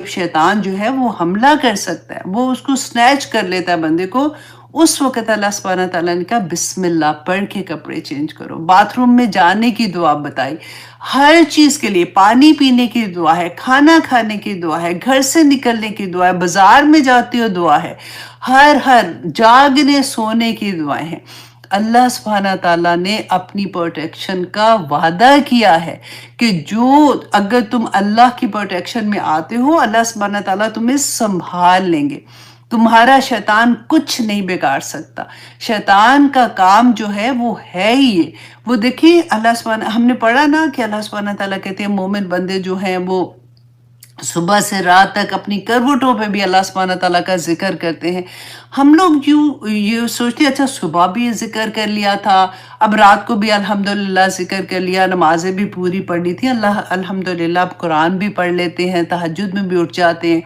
शैतान जो है वो हमला कर सकता है, वो उसको स्नैच कर लेता है बंदे को, उस वक़्त अल्लाह सुब्हानहू व तआला ने कहा बिस्मिल्लाह पढ़ के कपड़े चेंज करो। बाथरूम में जाने की दुआ बताई, हर चीज़ के लिए, पानी पीने की दुआ है, खाना खाने की दुआ है, घर से निकलने की दुआ है, बाज़ार में जाते हो दुआ है, हर जागने सोने की दुआएँ हैं। अल्लाह सुब्हानहू व तआला ने अपनी प्रोटेक्शन का वादा किया है कि जो अगर तुम अल्लाह की प्रोटेक्शन में आते हो, अल्लाह सुब्हानहू व तआला तुम्हें संभाल लेंगे। तुम्हारा शैतान कुछ नहीं बिगाड़ सकता। शैतान का काम जो है वो है ही ये। वो देखिए अल्लाह सुब्हानहू, हमने पढ़ा ना कि अल्लाह सुब्हानहू व तआला कहते हैं मोमिन बंदे जो हैं वो सुबह से रात तक अपनी करवटों पे भी अल्लाह सुब्हानहू व तआला का ज़िक्र करते हैं। हम लोग ये सोचते हैं अच्छा सुबह भी ये ज़िक्र कर लिया था, अब रात को भी अल्हम्दुलिल्लाह ज़िक्र कर लिया, नमाज़ें भी पूरी पढ़ ली थी, अल्लाह अल्हम्दुलिल्लाह अब कुरान भी पढ़ लेते हैं, तहज्जुद में भी उठ जाते हैं,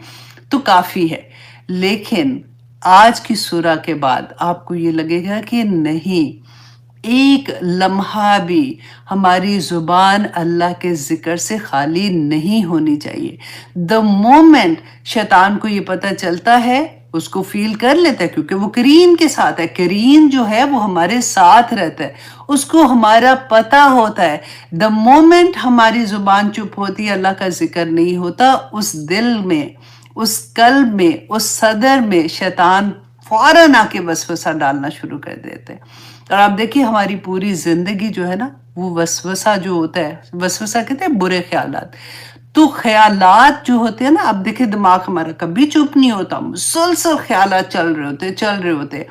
तो काफ़ी है। लेकिन आज की सूरा के बाद आपको ये लगेगा कि नहीं, एक लम्हा भी हमारी ज़ुबान अल्लाह के ज़िक्र से खाली नहीं होनी चाहिए। द मोमेंट शैतान को ये पता चलता है, उसको फील कर लेता है क्योंकि वो करीन के साथ है, करीन जो है वो हमारे साथ रहता है, उसको हमारा पता होता है। द मोमेंट हमारी ज़ुबान चुप होती है, अल्लाह का ज़िक्र नहीं होता, उस दिल में, उस कल्ब में, उस सदर में शैतान फौरन आके वसवसा डालना शुरू कर देते हैं। और आप देखिए हमारी पूरी ज़िंदगी जो है ना, वो वसवसा जो होता है, वसवसा कहते हैं बुरे ख्यालात। तो ख्यालात जो होते हैं ना, अब देखिए दिमाग हमारा कभी चुप नहीं होता, मुसलसल ख्यालात चल रहे होते।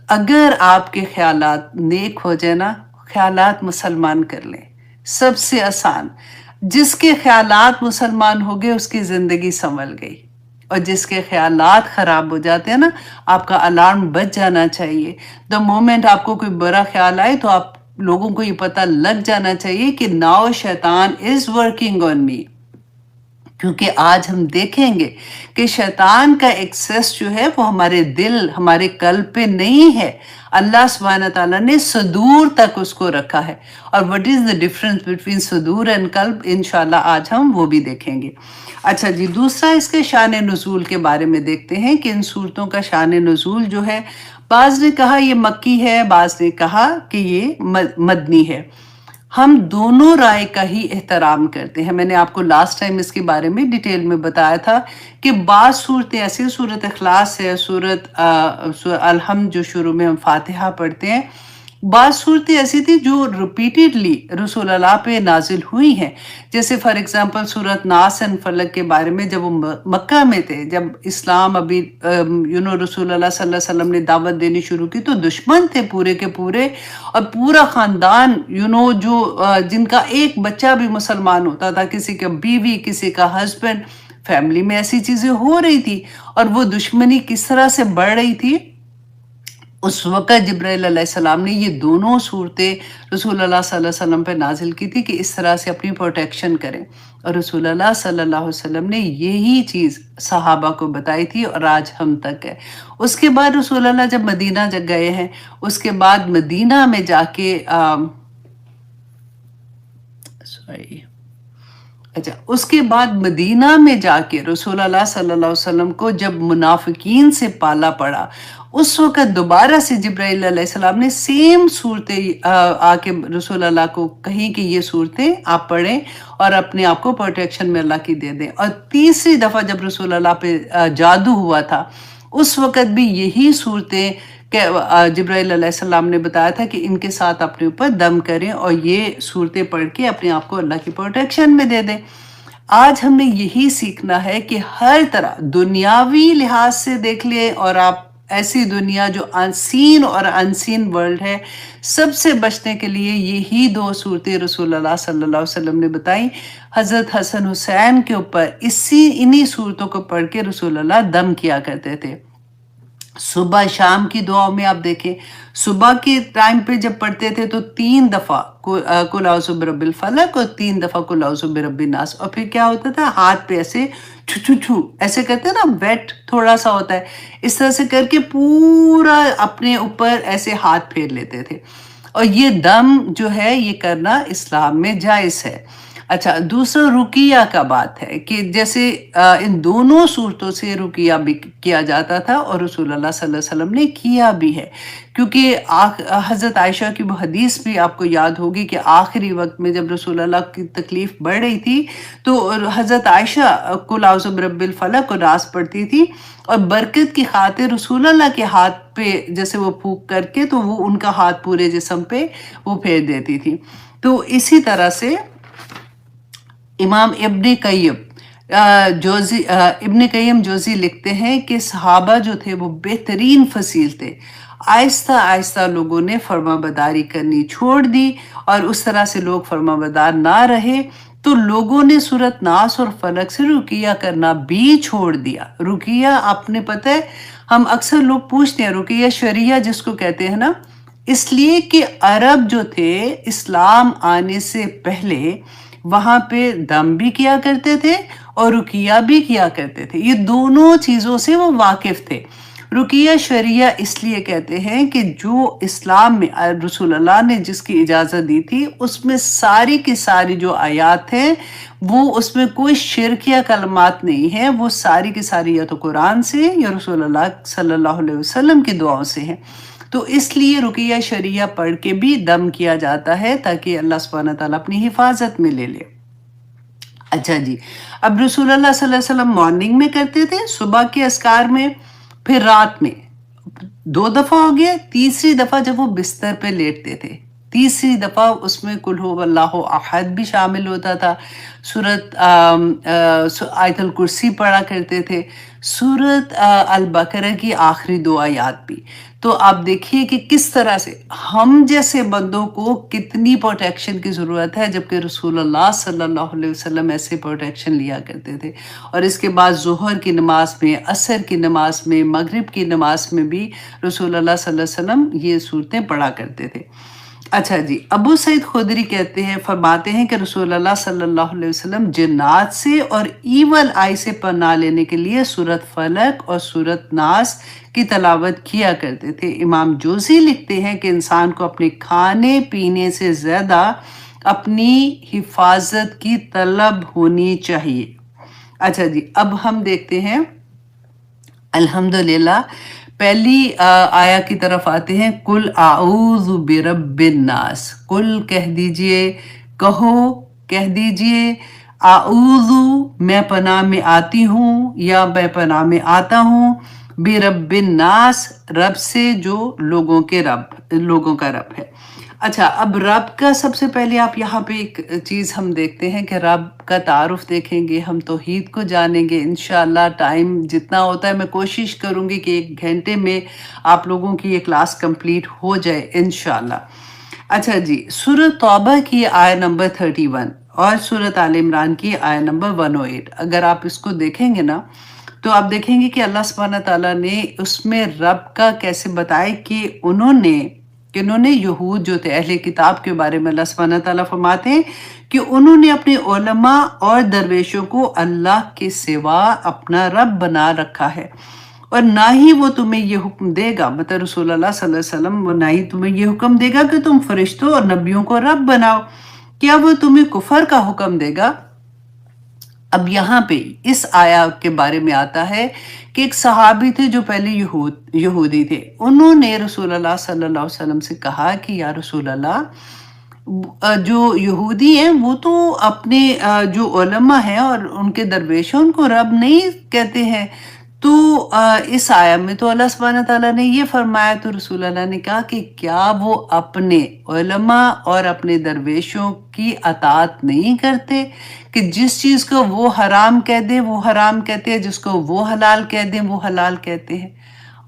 अगर आपके ख्यालात नेक हो जाए ना, ख्यालात मुसलमान कर लें, सबसे आसान। जिसके ख्यालात मुसलमान हो गए उसकी ज़िंदगी संभल गई, और जिसके ख्यालात ख़राब हो जाते हैं ना, आपका अलार्म बज जाना चाहिए। द मोमेंट आपको कोई बुरा ख्याल आए तो आप लोगों को ये पता लग जाना चाहिए कि नाउ शैतान इज़ वर्किंग ऑन मी। क्योंकि आज हम देखेंगे कि शैतान का एक्सेस जो है वो हमारे दिल, हमारे कल्ब पे नहीं है, अल्लाह सुब्हानहू व तआला ने सदूर तक उसको रखा है। और what is the difference between सदूर एंड कल्ब, इंशाल्लाह आज हम वो भी देखेंगे। अच्छा जी, दूसरा इसके शान नुज़ूल के बारे में देखते हैं कि इन सूरतों का शान नुज़ूल जो है, बाज़ ने कहा ये मक्की है, बाज़ ने कहा कि ये मदनी है। हम दोनों राय का ही एहतराम करते हैं। मैंने आपको लास्ट टाइम इसके बारे में डिटेल में बताया था कि बाज़ सूरतें ऐसी, सूरत इखलास है, सूरत अलहम्द जो शुरू में हम फातिहा पढ़ते हैं, बाज़ सूरतें ऐसी थी जो रिपीटेडली रसूल अल्लाह पे नाजिल हुई हैं। जैसे फॉर एग्जांपल सूरत नास एंड फलक के बारे में, जब वो मक्का में थे, जब इस्लाम अभी रसूल अल्लाह सल्लल्लाहु अलैहि वसल्लम ने दावत देनी शुरू की, तो दुश्मन थे पूरे के पूरे, और पूरा ख़ानदान जो जिनका एक बच्चा भी मुसलमान होता था, किसी का बीवी, किसी का हस्बैंड, फैमिली में ऐसी चीज़ें हो रही थी, और वो दुश्मनी किस तरह से बढ़ रही थी। उस वक़्त जिब्राइल अलैहिस्सलाम ने ये दोनों सूरतें रसूल अल्लाह सल्लल्लाहु अलैहि वसल्लम पे नाजिल की थी कि इस तरह से अपनी प्रोटेक्शन करें, और रसूल अल्लाह सल्लल्लाहु अलैहि वसल्लम ने यही चीज़ सहाबा को बताई थी, और आज हम तक है। उसके बाद रसूल अल्लाह जब मदीना जब गए हैं, उसके बाद मदीना में जाके उसके बाद मदीना में जाके रसूल अल्लाह सल्लल्लाहु अलैहि वसल्लम को जब मुनाफिकीन से पाला पड़ा, उस वक़्त दोबारा से जिब्राइल अलैहिस्सलाम ने सेम सूरतें आके रसूल अल्लाह को कही कि ये सूरतें आप पढ़ें और अपने आप को प्रोटेक्शन में अल्लाह की दे दें। और तीसरी दफ़ा जब रसूल अल्लाह पे जादू हुआ था, उस वक़्त भी यही सूरतें जिब्राइल अलैहिस्सलाम ने बताया था कि इनके साथ अपने ऊपर दम करें और ये सूरतें पढ़ के अपने आप को अल्लाह की प्रोटेक्शन में दे दें। आज हमने यही सीखना है कि हर तरह दुनियावी लिहाज से देख ले, और आप ऐसी दुनिया जो अनसीन और अनसीन वर्ल्ड है, सबसे बचने के लिए यही दो सूरतें रसूल अल्लाह सल्लल्लाहु अलैहि वसल्लम ने बताई। हज़रत हसन हुसैन के ऊपर इन्हीं सूरतों को पढ़ के रसूल अल्लाह दम किया करते थे। सुबह शाम की दुआओं में आप देखें, सुबह के टाइम पे जब पढ़ते थे तो 3 दफ़ा कुल औज़ु बिरब्बिल फलक और 3 दफ़ा कुल औज़ु बिरब्बिन नास, और फिर क्या होता था, हाथ पे ऐसे छू छू छू ऐसे करते हैं ना, वेट थोड़ा सा होता है, इस तरह से करके पूरा अपने ऊपर ऐसे हाथ फेर लेते थे। और ये दम जो है ये करना इस्लाम में जायज़ है। अच्छा, दूसरा रुकिया का बात है कि जैसे इन दोनों सूरतों से रुकिया भी किया जाता था और रसूल अल्लाह सल्लल्लाहु अलैहि वसल्लम ने किया भी है, क्योंकि हज़रत आयशा की वो हदीस भी आपको याद होगी कि आखिरी वक्त में जब रसूल अल्लाह की तकलीफ बढ़ रही थी तो हज़रत आयशा कुल औज़ु बिरब्बिल फलक और नास पढ़ती थी और बरकत की खातिर रसूल अल्लाह के हाथ पे जैसे वो फूंक करके तो वो उनका हाथ पूरे जिस्म पे वो फेर देती थी। तो इसी तरह से इमाम इब्न कय्यम इब्न कय्यम जोजी लिखते हैं कि सहाबा जो थे वो बेहतरीन फसील थे। आहिस्ता आहिस्ता लोगों ने फर्माबरदारी करनी छोड़ दी और उस तरह से लोग फर्माबरदार ना रहे तो लोगों ने सूरत नास और फलक से रुकिया करना भी छोड़ दिया। रुकिया आपने पता है, हम अक्सर लोग पूछते हैं रुकिया शरिया जिसको कहते हैं ना, इसलिए कि अरब जो थे इस्लाम आने से पहले वहां पे दम भी किया करते थे और रुकिया भी किया करते थे। ये दोनों चीजों से वो वाकिफ थे। रुकिया शरिया इसलिए कहते हैं कि जो इस्लाम में रसूल अल्लाह ने जिसकी इजाजत दी थी उसमें सारी की सारी जो आयात हैं वो उसमें कोई शिरकिया कलमात नहीं है, वो सारी की सारी या तो कुरान से या रसूल अल्लाह सल्लल्लाहु अलैहि वसल्लम की दुआओं से हैं। तो इसलिए रुकिया शरिया पढ़ के भी दम किया जाता है ताकि अल्लाह सुब्हानहू तआला अपनी हिफाजत में ले ले। अच्छा जी, अब रसूल अल्लाह सल्लल्लाहु अलैहि वसल्लम मॉर्निंग में करते थे, सुबह के अस्कार में, फिर रात में 2 दफा हो गया, तीसरी दफा जब वो बिस्तर पे लेटते थे, तीसरी दफा उसमें कुल हु अल्लाहु अहद भी शामिल होता था, सूरत आयतुल कुर्सी पढ़ा करते थे, सूरत अल बकरा की आखिरी 2 आयात भी। तो आप देखिए कि किस तरह से हम जैसे बंदों को कितनी प्रोटेक्शन की ज़रूरत है, जबकि रसूल अल्लाह सल्लल्लाहु अलैहि वसल्लम ऐसे प्रोटेक्शन लिया करते थे। और इसके बाद ज़ोहर की नमाज में, असर की नमाज में, मगरिब की नमाज में भी रसूल अल्लाह सल्लल्लाहु अलैहि वसल्लम ये सूरतें पढ़ा करते थे। अच्छा जी, अबू सईद खुदरी कहते हैं, फरमाते हैं कि रसूल अल्लाह सल्लल्लाहु अलैहि वसल्लम जिन्नात से और ईवल आई से पनाह लेने के लिए सूरत फलक और सूरत नास की तलावत किया करते थे। इमाम जोजी लिखते हैं कि इंसान को अपने खाने पीने से ज्यादा अपनी हिफाजत की तलब होनी चाहिए। अच्छा जी, अब हम देखते हैं अल्हम्दुलिल्लाह पहली आया की तरफ आते हैं। कुल आऊज़ु बिरब्बिन नास, कुल कह दीजिए, कहो कह दीजिए, आऊज़ु मैं पनाह में आती हूँ या मैं पनाह में आता हूँ, बिरब्बिन नास रब से जो लोगों के रब, लोगों का रब है। अच्छा, अब रब का सबसे पहले आप यहाँ पे एक चीज़ हम देखते हैं कि रब का तारुफ देखेंगे, हम तौहीद को जानेंगे इंशाअल्लाह। टाइम जितना होता है मैं कोशिश करूँगी कि 1 घंटे में आप लोगों की ये क्लास कंप्लीट हो जाए इंशाअल्लाह। अच्छा जी, सूरत तौबा की आया नंबर 31 और सूरत आल इमरान की आया नंबर 108, अगर आप इसको देखेंगे ना तो आप देखेंगे कि अल्लाह सुब्हानहू तआला ने उसमें रब का कैसे बताया कि उन्होंने यहूद जो थे अहले किताब के बारे में अल्लाह सुब्हानहू तआला फरमाते हैं कि उन्होंने अपने उलमा और दरवेशों को अल्लाह के सिवा अपना रब बना रखा है और ना ही वो तुम्हें ये हुक्म देगा, मतलब रसूल अल्लाह सल्लल्लाहु अलैहि वसल्लम, वो ना ही तुम्हें ये हुक्म देगा कि तुम फरिश्तों और नबियों को रब बनाओ, क्या वो तुम्हें कुफर का हुक्म देगा। अब यहाँ पे इस आया के बारे में आता है कि एक सहाबी थे जो पहले यहूदी थे, उन्होंने रसूल अल्लाह सल्लल्लाहु अलैहि वसल्लम से कहा कि या रसूल अल्लाह, जो यहूदी हैं वो तो अपने जो उलमा हैं और उनके दरवेशों उनको रब नहीं कहते हैं। तो इस आया में तो अल्लाह सुब्हानहू तआला ने ये फरमाया, तो रसूल अल्लाह ने कहा कि क्या वो अपने उलमा और अपने दरवेशों की अतात नहीं करते कि जिस चीज़ को वो हराम कह दे वो हराम कहते हैं, जिसको वो हलाल कह दें वो हलाल कहते हैं।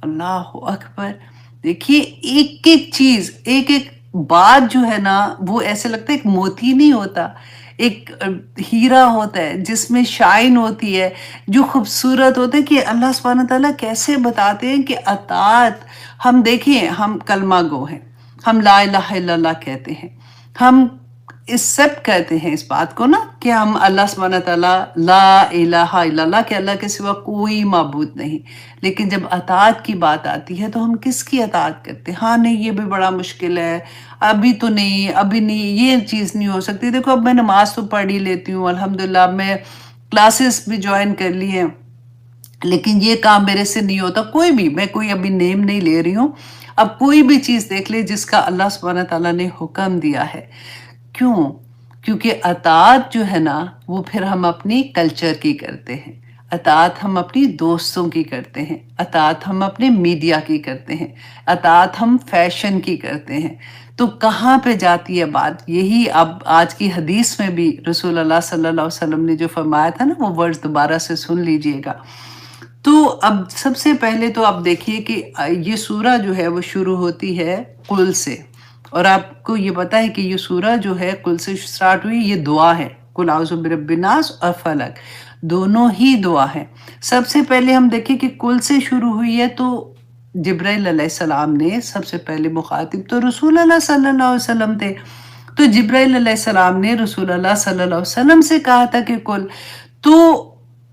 अल्लाह अकबर। देखिए एक एक चीज़, एक एक बात जो है ना वो ऐसे लगता है एक मोती नहीं होता, एक हीरा होता है जिसमें शाइन होती है, जो खूबसूरत होता है कि अल्लाह सुब्हानहू तआला कैसे बताते हैं कि अतात। हम देखिए, हम कलमा गो हैं, हम ला इलाहा इल्लल्लाह कहते हैं, हम एक्सेप्ट करते हैं इस बात को ना कि हम अल्लाह सुब्हानहू तआला ला इलाहा इल्लल्लाह कि अल्लाह के सिवा कोई माबूद नहीं। लेकिन जब अताअत की बात आती है तो हम किसकी अताअत करते हैं? हाँ, नहीं ये भी बड़ा मुश्किल है, अभी तो नहीं, अभी नहीं, ये चीज़ नहीं हो सकती। देखो अब मैं नमाज़ तो पढ़ ही लेती हूँ अल्हम्दुलिल्लाह, मैं क्लासेस भी जॉइन कर ली हैं, लेकिन ये काम मेरे से नहीं होता। कोई भी, मैं कोई अभी नेम नहीं ले रही हूँ। अब कोई भी चीज़ देख ले जिसका अल्लाह सुब्हानहू तआला ने हुक्म दिया है। क्यों? क्योंकि अताअत जो है ना वो फिर हम अपनी कल्चर की करते हैं, अताअत हम अपनी दोस्तों की करते हैं, अताअत हम अपने मीडिया की करते हैं, अताअत हम फैशन की करते हैं। तो कहाँ पे जाती है बात? यही अब आज की हदीस में भी रसूल अल्लाह सल्लल्लाहु अलैहि वसल्लम ने जो फरमाया था ना, वो वर्ड्स दोबारा से सुन लीजिएगा। तो अब सबसे पहले तो आप देखिए कि ये सूरा जो है वो शुरू होती है कुल से, और आपको ये पता है कि ये सूरा जो है कुल से स्टार्ट हुई, ये दुआ है। कुल आउज़ु बिरब्बिन नास और फलक दोनों ही दुआ है। सबसे पहले हम देखें कि कुल से शुरू हुई है, तो जिब्राइल अलैहिस्सलाम ने सबसे पहले मुखातिब तो रसूल अल्लाह सल्लल्लाहु अलैहि वसल्लम थे। तो जिब्राइल अलैहिस्सलाम ने रसूल अल्लाह सल्लल्लाहु अलैहि वसल्लम से कहा था कि कुल, तो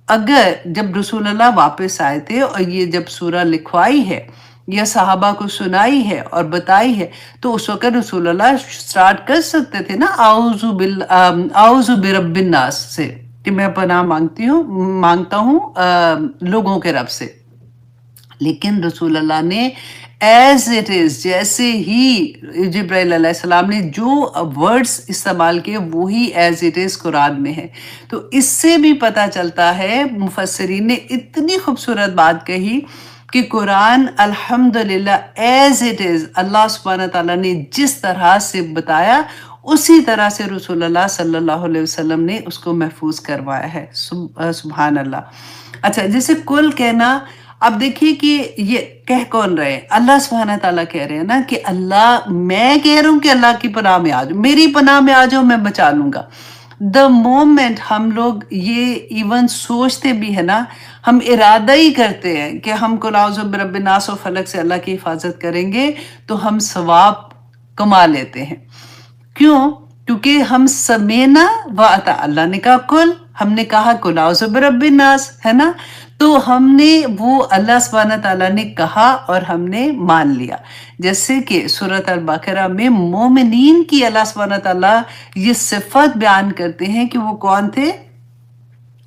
अगर जब रसूल अल्लाह वापस आए थे और ये जब सूरा लिखवाई है या सहाबा को सुनाई है और बताई है, तो उस वक़्त रसूल अल्लाह स्टार्ट कर सकते थे ना आऊज़ु बिरब्बिन नास से, कि मैं पनाह मांगता हूँ लोगों के रब से। लेकिन रसूल अल्लाह ने एज इट इज़, जैसे ही जिब्राइल अलैहिस्सलाम ने जो वर्ड्स इस्तेमाल किए वही एज इट इज़ कुरान में है। तो इससे भी पता चलता है, मुफस्सिरीन ने इतनी खूबसूरत बात कही कि कुरान अल्हम्दुलिल्लाह एज इट इज़ अल्लाह सुब्हानहू तआला ने जिस तरह से बताया उसी तरह से रसूल अल्लाह सल्लल्लाहु अलैहि वसल्लम ने उसको महफूज करवाया है। सुभान अल्लाह। अच्छा, जैसे कुल कहना, अब देखिए कि ये कह कौन रहे हैं? अल्लाह सुब्हानहू तआला कह रहे हैं ना कि अल्लाह, मैं कह रहा हूँ कि अल्लाह की पनाह में आ जाओ, मेरी पनाह में आ जाओ, मैं बचा लूंगा। द मोमेंट हम लोग ये इवन सोचते भी है ना, हम इरादा ही करते हैं कि हम कुल आउज़ु बिरब्बिन नास और फलक से अल्लाह की हिफाजत करेंगे, तो हम सवाब कमा लेते हैं। क्यों? क्योंकि हम समेना व अता, अल्लाह ने कहा कुल, हमने कहा कुल आउज़ु बिरब्बिन नास, है ना? तो हमने वो अल्लाह सुब्हानहू तआला ने कहा और हमने मान लिया। जैसे कि सूरत अल-बकरा में मोमिनीन की अल्लाह सुब्हानहू तआला ये सिफत बयान करते हैं कि वो कौन थे?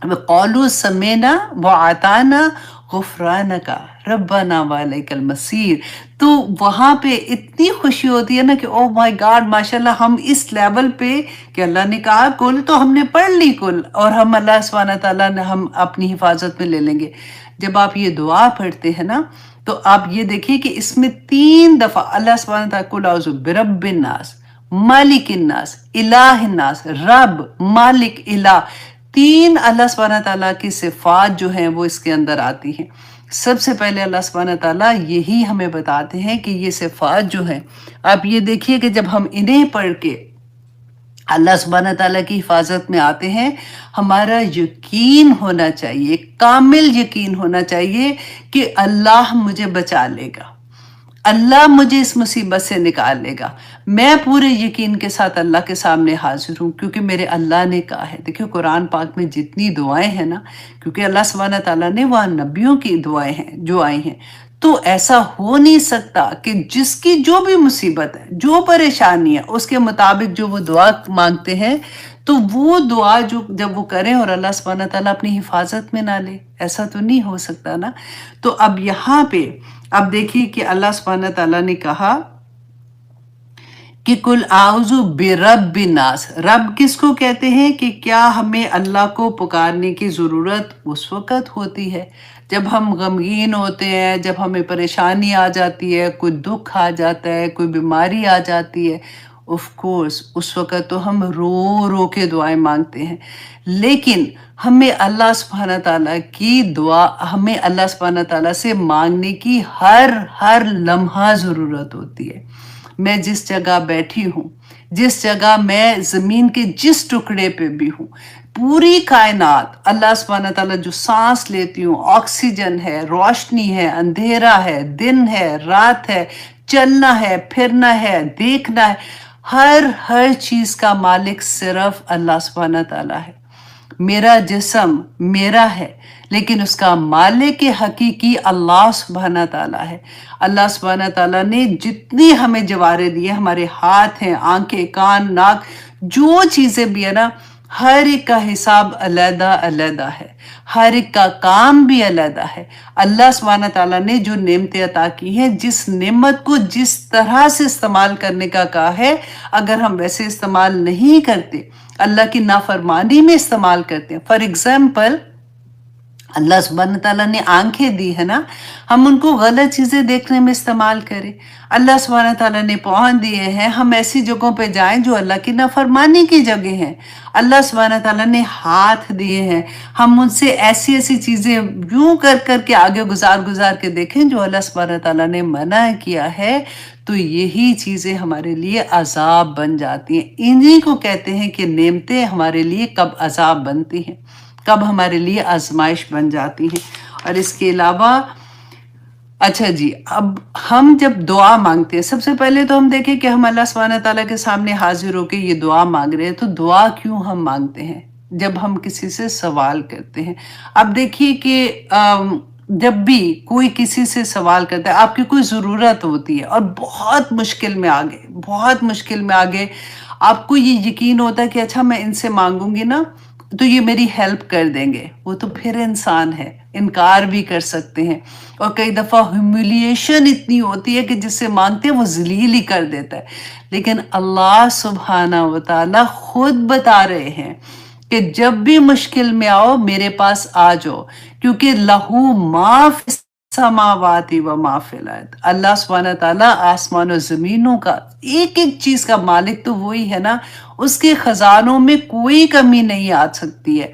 क़ालू समेना व अताना गुफ़रानका रब्बना व इलैकल मसीर। तो वहाँ पे इतनी खुशी होती है ना कि ओह माय गॉड, माशाल्लाह, हम इस लेवल पे कि अल्लाह ने कहा कुल तो हमने पढ़ ली कुल, और हम अल्लाह सुब्हानहू तआला ने हम अपनी हिफाजत में ले लेंगे। जब आप ये दुआ पढ़ते हैं ना, तो आप ये देखिए कि इसमें 3 दफ़ा अल्लाह सुब्हानहू तआला कुल आउज़ु बिरब्बिन नास, मालिकिन नास, इलाहिन नास, रब, मालिक, इलाह, 3 अल्लाह सुब्हानहू तआला की सिफात जो हैं वो इसके अंदर आती हैं। सबसे पहले अल्लाह सुब्हानहू तआला यही हमें बताते हैं कि ये सिफात जो हैं, आप ये देखिए कि जब हम इन्हें पढ़ के अल्लाह सुब्हानहू तआला की हिफाजत में आते हैं, हमारा यकीन होना चाहिए, कामिल यकीन होना चाहिए कि अल्लाह मुझे बचा लेगा, अल्लाह मुझे इस मुसीबत से निकाल लेगा। मैं पूरे यकीन के साथ अल्लाह के सामने हाजिर हूँ, क्योंकि मेरे अल्लाह ने कहा है। देखिए कुरान पाक में जितनी दुआएं हैं ना, क्योंकि अल्लाह सुब्हानहू तआला ने वहाँ नबियों की दुआएं हैं जो आई हैं, तो ऐसा हो नहीं सकता कि जिसकी जो भी मुसीबत है, जो परेशानी है, उसके मुताबिक जो वो दुआ मांगते हैं, तो वो दुआ जो जब वो करें और अल्लाह सुब्हानहू तआला अपनी हिफाजत में ना ले, ऐसा तो नहीं हो सकता ना। तो अब यहाँ पे अब देखिए कि अल्लाह सुब्हानहू तआला ने कहा कि कुल आउज़ु बिरब्बिन नास। रब किसको कहते हैं? कि क्या हमें अल्लाह को पुकारने की ज़रूरत उस वक़्त होती है जब हम गमगीन होते हैं, जब हमें परेशानी आ जाती है, कोई दुख आ जाता है, कोई बीमारी आ जाती है। ऑफ कोर्स उस वक़्त तो हम रो रो के दुआएं मांगते हैं, लेकिन हमें अल्लाह सुब्हानहू तआला की दुआ, हमें अल्लाह सुब्हानहू तआला से मांगने की हर लम्हा ज़रूरत होती है। मैं जिस जगह बैठी हूँ, जिस जगह मैं ज़मीन के जिस टुकड़े पे भी हूँ, पूरी कायनात अल्लाह सुब्हानहू तआला जो सांस लेती हूँ, ऑक्सीजन है, रोशनी है, अंधेरा है, दिन है, रात है, चलना है, फिरना है, देखना है, हर चीज का मालिक सिर्फ अल्लाह सुब्हाना ताला है। मेरा जिस्म मेरा है, लेकिन उसका मालिक हकीकी अल्लाह सुब्हाना ताला है। अल्लाह सुब्हाना ताला ने जितनी हमें जवारे दिए, हमारे हाथ हैं, आंखें, कान, नाक, जो चीजें भी है ना, हर एक का हिसाब अलहदा अलहदा है, हर एक का काम भी अलहदा है। अल्लाह सुब्हाना ताला ने जो नेमतें अता की हैं, जिस नेमत को जिस तरह से इस्तेमाल करने का कहा है, अगर हम वैसे इस्तेमाल नहीं करते, अल्लाह की नाफरमानी में इस्तेमाल करते हैं, फॉर एग्जाम्पल अल्लाह सुब्हान ताला ने आंखें दी है ना, हम उनको गलत चीजें देखने में इस्तेमाल करें। अल्लाह सुब्हान ताला ने पाँव दिए हैं, हम ऐसी जगहों पे जाएं जो अल्लाह की नाफरमानी की जगह हैं। अल्लाह सुब्हान ताला ने हाथ दिए हैं, हम उनसे ऐसी ऐसी चीजें यूं कर करके आगे गुजार गुजार के देखें जो अल्लाह सुब्हान ताला ने मना किया है, तो यही चीजें हमारे लिए अजाब बन जाती हैं। इन्हीं को कहते हैं कि नेमतें हमारे लिए कब अजाब बनती हैं, कब हमारे लिए आजमाइश बन जाती हैं। और इसके अलावा अच्छा जी, अब हम जब दुआ मांगते हैं, सबसे पहले तो हम देखें कि हम अल्लाह सुब्हाना ताला के सामने हाजिर होकर ये दुआ मांग रहे हैं, तो दुआ क्यों हम मांगते हैं? जब हम किसी से सवाल करते हैं, अब देखिए कि जब भी कोई किसी से सवाल करता है, आपकी कोई ज़रूरत होती है और बहुत मुश्किल में आ गए, बहुत मुश्किल में आ गए, आपको ये यकीन होता है कि अच्छा मैं इनसे मांगूंगी ना तो ये मेरी हेल्प कर देंगे, वो तो फिर इंसान है, इनकार भी कर सकते हैं। और कई दफ़ा ह्यूमिलिएशन इतनी होती है कि जिससे मांगते हैं वो जलील ही कर देता है। लेकिन अल्लाह सुब्हाना व तआला खुद बता रहे हैं कि जब भी मुश्किल में आओ मेरे पास आ जाओ, क्योंकि लहू मा फिस समावाति व मा फिल अर्द। अल्लाह सुब्हाना ताला आसमान और जमीनों का एक एक चीज का मालिक तो वही है ना, उसके खजानों में कोई कमी नहीं आ सकती है।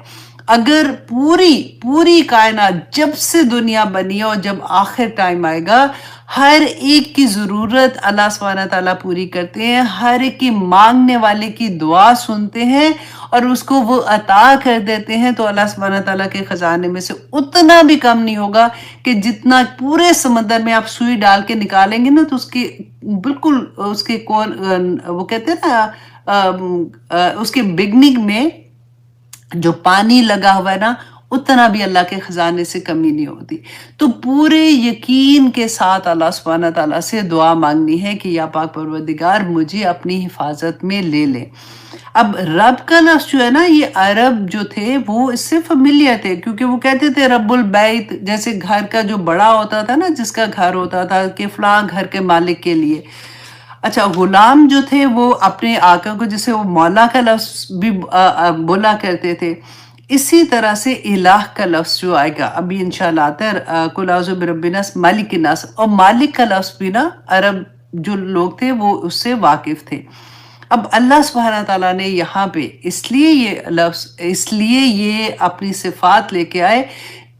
अगर पूरी पूरी कायनात जब से दुनिया बनी है और जब आखिर टाइम आएगा, हर एक की जरूरत अल्लाह सुब्हाना ताला पूरी करते हैं, हर एक की मांगने वाले की दुआ सुनते हैं और उसको वो अता कर देते हैं, तो अल्लाह सुब्हाना ताला के खजाने में से उतना भी कम नहीं होगा कि जितना पूरे समंदर में आप सुई डाल के निकालेंगे ना, तो उसकी बिल्कुल उसके कौन वो कहते हैं ना, उसके बिगनिंग में जो पानी लगा हुआ है ना, उतना भी अल्लाह के खजाने से कमी नहीं होती। तो पूरे यकीन के साथ अल्लाह सुब्हाना ताला से दुआ मांगनी है कि या पाक परवरदिगार मुझे अपनी हिफाजत में ले ले। अब रब का लफ्ज़ जो है ना, ये अरब जो थे वो इससे फेमिलियर थे, क्योंकि वो कहते थे रब्बुल बैत, जैसे घर का जो बड़ा होता था ना, जिसका घर होता था कि फलां घर के मालिक के लिए। अच्छा, गुलाम जो थे वो अपने आका को, जैसे वो मौला का लफ्ज़ भी बोला करते थे, इसी तरह से इलाह का लफ्ज़ जो आएगा अभी इंशाल्लाह आता है, कुल औज़ु बिरब्बिन नास मालिकिन नास, और मालिक का लफ्ज़ भी ना अरब जो लोग थे वो उससे वाकिफ थे। अब अल्लाह सुब्हाना ताला ने यहाँ पे इसलिए ये लफ्ज़, इसलिए ये अपनी सिफात लेके आए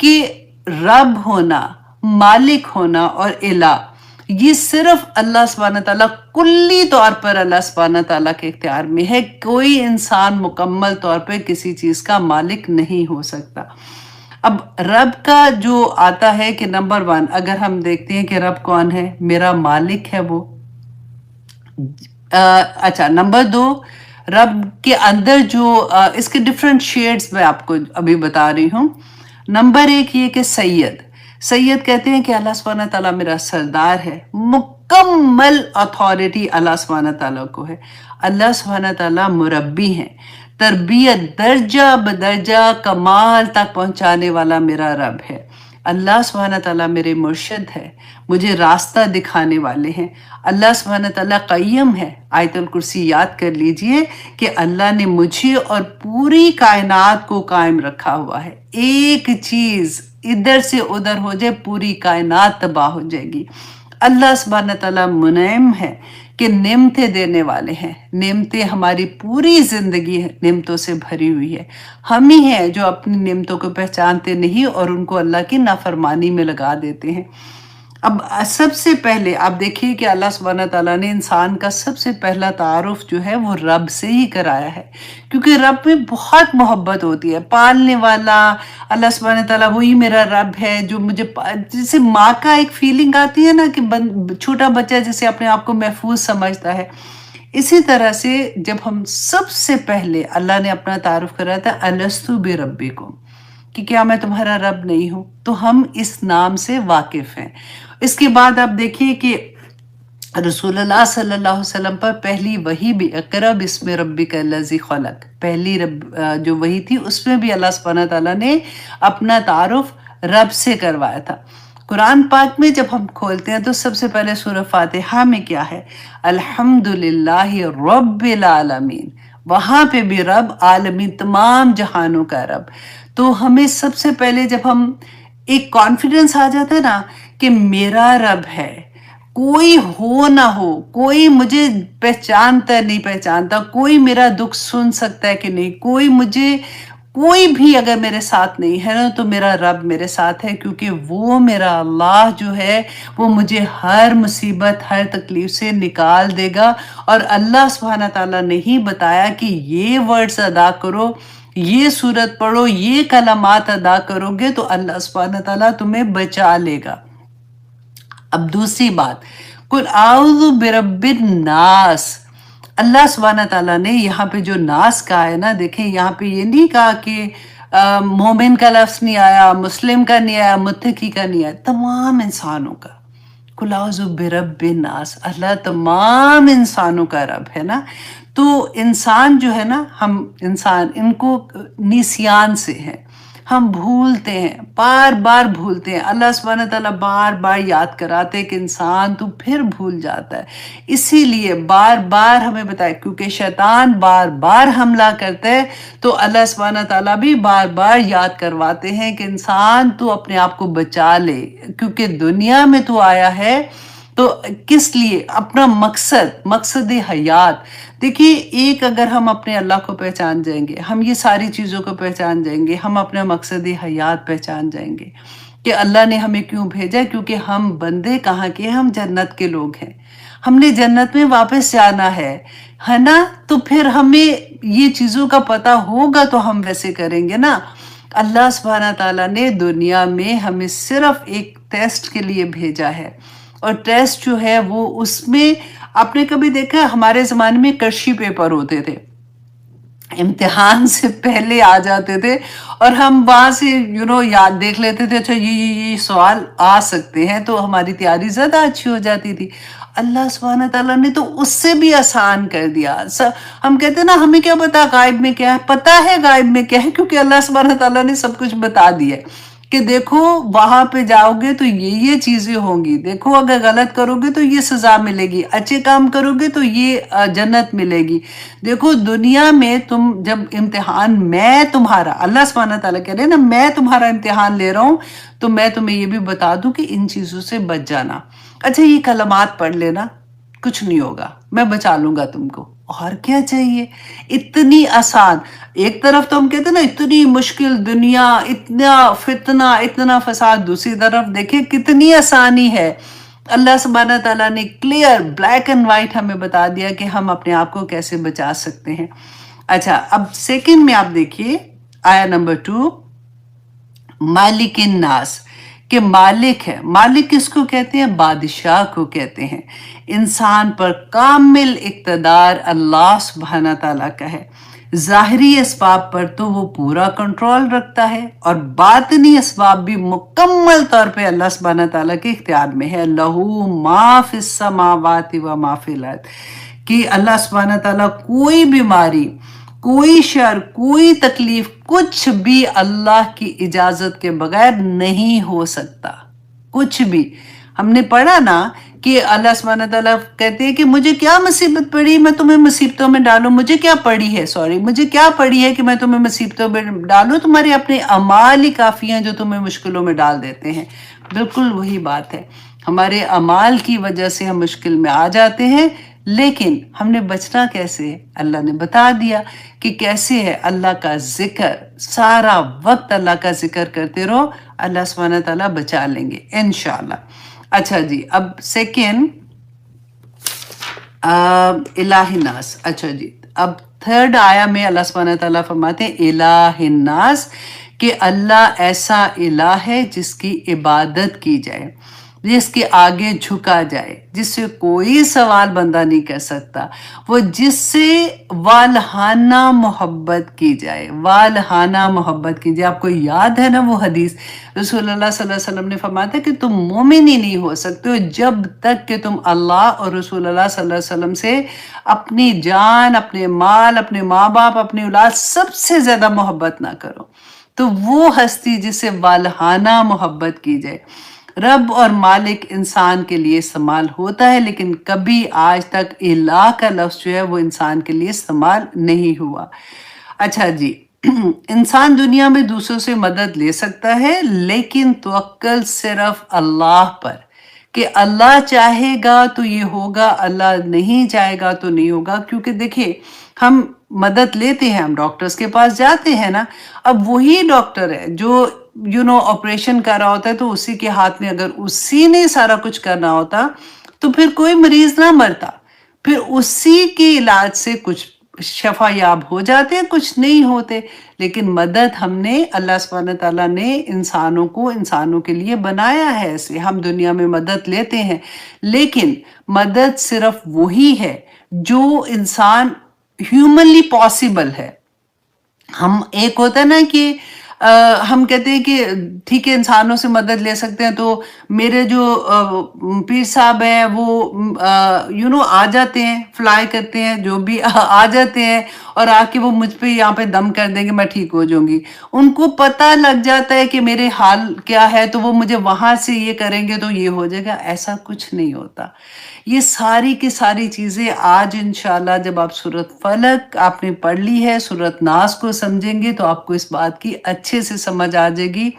कि रब होना, मालिक होना और इलाह, ये सिर्फ अल्लाह सुब्हाना ताला कुल्ली तौर पर अल्लाह सुब्हाना ताला के इख्तियार में है। कोई इंसान मुकम्मल तौर पर किसी चीज का मालिक नहीं हो सकता। अब रब का जो आता है कि नंबर 1, अगर हम देखते हैं कि रब कौन है, मेरा मालिक है वो। अच्छा, नंबर 2, रब के अंदर जो इसके डिफरेंट शेड्स मैं आपको अभी बता रही हूँ। नंबर 1 ये कि सैयद, सैयद कहते हैं कि अल्लाह सुब्हाना ताला मेरा सरदार है, मुकम्मल अथॉरिटी अल्लाह सुब्हाना ताला को है। अल्लाह सुब्हाना ताला मुरब्बी हैं, तरबियत दर्जा बदर्जा कमाल तक पहुंचाने वाला मेरा रब है। अल्लाह सुब्हाना ताला मेरे मुर्शिद है, मुझे रास्ता दिखाने वाले हैं। अल्लाह सुब्हाना ताला क़य्यम है। आयतुल कुर्सी याद कर लीजिए कि अल्लाह ने मुझे और पूरी कायनात को कायम रखा हुआ है। एक चीज इधर से उधर हो जाए, पूरी कायनात तबाह हो जाएगी। अल्लाह सुब्हाना ताला मुनइम है कि नेमतें देने वाले हैं। नेमतें, हमारी पूरी जिंदगी नेमतों से भरी हुई है। हम ही हैं जो अपनी नेमतों को पहचानते नहीं और उनको अल्लाह की नाफरमानी में लगा देते हैं। अब सबसे पहले आप देखिए कि अल्लाह सुब्हाना ताला ने इंसान का सबसे पहला तारुफ जो है वो रब से ही कराया है, क्योंकि रब में बहुत मोहब्बत होती है। पालने वाला अल्लाह सुब्हाना ताला वही मेरा रब है जो मुझे, जैसे माँ का एक फीलिंग आती है ना कि छोटा बच्चा जैसे अपने आप को महफूज समझता है, इसी तरह से जब हम सबसे पहले अल्लाह ने अपना तारुफ कराया था अलस्तु बिरब्बिकुम, कि क्या मैं तुम्हारा रब नहीं हूं, तो हम इस नाम से वाकिफ हैं। इसके बाद आप देखिए कि रसूलुल्लाह सल्लल्लाहु अलैहि वसल्लम पर पहली वही भी इक़रा बिस्मि रब्बिकल्लज़ी खलक़, पहली जो वही थी उसमें भी अल्लाह सुब्हानहू तआला ने अपना तारुफ रब से करवाया था। कुरान पाक में जब हम खोलते हैं तो सबसे पहले सूरह फातिहा में क्या है, अल्हम्दुलिल्लाहि रब्बिल आलमीन, वहां पे भी रब आलमीन, तमाम जहानों का रब। तो हमें सबसे पहले जब हम एक कॉन्फिडेंस आ जाता है ना कि मेरा रब है, कोई हो ना हो, कोई मुझे पहचानता नहीं पहचानता, कोई मेरा दुख सुन सकता है कि नहीं, कोई मुझे, कोई भी अगर मेरे साथ नहीं है ना तो मेरा रब मेरे साथ है, क्योंकि वो मेरा अल्लाह जो है वो मुझे हर मुसीबत हर तकलीफ से निकाल देगा। और अल्लाह सुब्हाना ताला ने ही बताया कि ये वर्ड्स अदा करो, ये सूरत पढ़ो, ये कलमात अदा करोगे तो अल्लाह सुब्हाना ताला तुम्हें बचा लेगा। अब दूसरी बात, कुल आउज़ु बिरब्बिन नास, अल्लाह सुब्हाना ताला ने यहाँ पे जो नास कहा है ना, देखें यहाँ पे ये नहीं कहा कि मोमिन का लफ्ज़ नहीं आया, मुस्लिम का नहीं आया, मुत्तकी का नहीं आया, तमाम इंसानों का। कुल आउज़ु बिरब्बिन नास, अल्लाह तमाम इंसानों का रब है ना। तो इंसान जो है ना, हम इंसान इनको निसियान से हैं, हम भूलते हैं, बार बार भूलते हैं। अल्लाह सुब्हानहू तआला बार बार याद कराते हैं कि इंसान तू फिर भूल जाता है, इसीलिए बार बार हमें बताए, क्योंकि शैतान बार बार हमला करता है तो अल्लाह सुब्हानहू तआला भी बार बार याद करवाते हैं कि इंसान तू अपने आप को बचा ले, क्योंकि दुनिया में तू आया है तो किस लिए, अपना मकसद हयात। देखिए, एक अगर हम अपने अल्लाह को पहचान जाएंगे, हम ये सारी चीज़ों को पहचान जाएंगे, हम अपना मकसद हयात पहचान जाएंगे कि अल्लाह ने हमें क्यों भेजा, क्योंकि हम बंदे कहाँ के हैं, हम जन्नत के लोग हैं, हमने जन्नत में वापस जाना है ना। तो फिर हमें ये चीज़ों का पता होगा तो हम वैसे करेंगे ना। अल्लाह सुब्हाना ताला ने दुनिया में हमें सिर्फ एक टेस्ट के लिए भेजा है, और टेस्ट जो है वो, उसमें आपने कभी देखा, हमारे ज़माने में कर्शी पेपर होते थे, इम्तिहान से पहले आ जाते थे और हम वहाँ से याद देख लेते थे, अच्छा ये सवाल आ सकते हैं, तो हमारी तैयारी ज़्यादा अच्छी हो जाती थी। अल्लाह सुब्हाना ताला ने तो उससे भी आसान कर दिया। हम कहते हैं ना, हमें क्या पता गायब में क्या है, पता है गायब में क्या है, क्योंकि अल्लाह सुब्हाना ताला ने सब कुछ बता दिया कि देखो वहां पे जाओगे तो ये चीजें होंगी, देखो अगर गलत करोगे तो ये सजा मिलेगी, अच्छे काम करोगे तो ये जन्नत मिलेगी। देखो दुनिया में तुम जब इम्तिहान, मैं तुम्हारा, अल्लाह सुब्हाना ताला कह रहे हैं ना, मैं तुम्हारा इम्तिहान ले रहा हूं, तो मैं तुम्हें ये भी बता दूं कि इन चीजों से बच जाना। अच्छा, ये कलमात पढ़ लेना, कुछ नहीं होगा, मैं बचा लूंगा तुमको, और क्या चाहिए। इतनी आसान, एक तरफ तो हम कहते हैं ना इतनी मुश्किल दुनिया, इतना फितना, इतना फसाद, दूसरी तरफ देखिए कितनी आसानी है। अल्लाह सुब्हाना ताला ने क्लियर ब्लैक एंड व्हाइट हमें बता दिया कि हम अपने आप को कैसे बचा सकते हैं। अच्छा, अब सेकंड में आप देखिए आया नंबर 2, मालिकिन नास, कि मालिक है। मालिक किसको कहते हैं? बादशाह को कहते हैं। इंसान पर कामिल इक़्तिदार अल्लाह सुब्हाना ताला का है। ज़ाहिरी असबाब पर तो वो पूरा कंट्रोल रखता है, और बातिनी असबाब भी मुकम्मल तौर पे अल्लाह सुब्हाना ताला के इख्तियार में है। लहू मा फिस समावाति व मा फिल अर्द, कि अल्लाह सुब्हाना ताला कोई बीमारी, कोई शर, कोई तकलीफ, कुछ भी अल्लाह की इजाजत के बगैर नहीं हो सकता, कुछ भी। हमने पढ़ा ना कि अल्लाह सुब्हाना ताला कहते हैं कि मुझे क्या मुसीबत पड़ी, मैं तुम्हें मुसीबतों में डालूं, मुझे क्या पड़ी है कि मैं तुम्हें मुसीबतों में डालूं, तुम्हारे अपने अमाल ही काफ़ी हैं जो तुम्हें मुश्किलों में डाल देते हैं। बिल्कुल वही बात है, हमारे अमाल की वजह से हम मुश्किल में आ जाते हैं, लेकिन हमने बचना कैसे है? अल्लाह ने बता दिया कि कैसे है। अल्लाह का जिक्र, सारा वक्त अल्लाह का जिक्र करते रहो, अल्लाह सुब्हाना ताला बचा लेंगे इंशाअल्लाह। अच्छा जी, अब सेकेंड इलाहिन्नास। अच्छा जी, अब थर्ड आया में अल्लाह सुब्हाना ताला फरमाते हैं इलाहिन्नास, कि अल्लाह ऐसा इलाह है जिसकी इबादत की जाए। जिसके आगे झुका जाए, जिससे कोई सवाल बंदा नहीं कर सकता, वो जिससे वालहाना मोहब्बत की जाए, वालहाना मोहब्बत की जाए। आपको याद है ना वो हदीस, रसूलुल्लाह सल्लल्लाहु अलैहि वसल्लम ने फरमाया था कि तुम मोमिन ही नहीं हो सकते हो जब तक कि तुम अल्लाह और रसूलुल्लाह सल्लल्लाहु अलैहि वसल्लम से अपनी जान, अपने माल, अपने माँ बाप, अपनी औलाद सबसे ज्यादा मोहब्बत ना करो। तो वो हस्ती जिसे वालहाना मोहब्बत की जाए। रब और मालिक इंसान के लिए इस्तेमाल होता है, लेकिन कभी आज तक इलाह का लफ्ज जो है वो इंसान के लिए इस्तेमाल नहीं हुआ। अच्छा जी, इंसान दुनिया में दूसरों से मदद ले सकता है, लेकिन तवक्कल सिर्फ अल्लाह पर, कि अल्लाह चाहेगा तो ये होगा, अल्लाह नहीं चाहेगा तो नहीं होगा। क्योंकि देखिए, हम मदद लेते हैं, हम डॉक्टर्स के पास जाते हैं ना, अब वही डॉक्टर है जो ऑपरेशन कर रहा होता है, तो उसी के हाथ में अगर उसी ने सारा कुछ करना होता तो फिर कोई मरीज ना मरता, फिर उसी के इलाज से कुछ शफा याब हो जाते हैं, कुछ नहीं होते। लेकिन मदद हमने, अल्लाह सुब्हानहू तआला ने इंसानों को इंसानों के लिए बनाया है, ऐसे हम दुनिया में मदद लेते हैं, लेकिन मदद सिर्फ वही है जो इंसान ह्यूमनली पॉसिबल है। हम, एक होता है ना कि हम कहते हैं कि ठीक है इंसानों से मदद ले सकते हैं, तो मेरे जो पीर साहब हैं वो आ जाते हैं, फ्लाई करते हैं, जो भी आ जाते हैं और आके वो मुझ पे यहाँ पे दम कर देंगे, मैं ठीक हो जाऊंगी। उनको पता लग जाता है कि मेरे हाल क्या है, तो वो मुझे वहां से ये करेंगे तो ये हो जाएगा। ऐसा कुछ नहीं होता। ये सारी की सारी चीजें आज इंशाल्लाह जब आप सूरत फलक आपने पढ़ ली है, सूरत नास को समझेंगे, तो आपको इस बात की अच्छे से समझ आ जाएगी।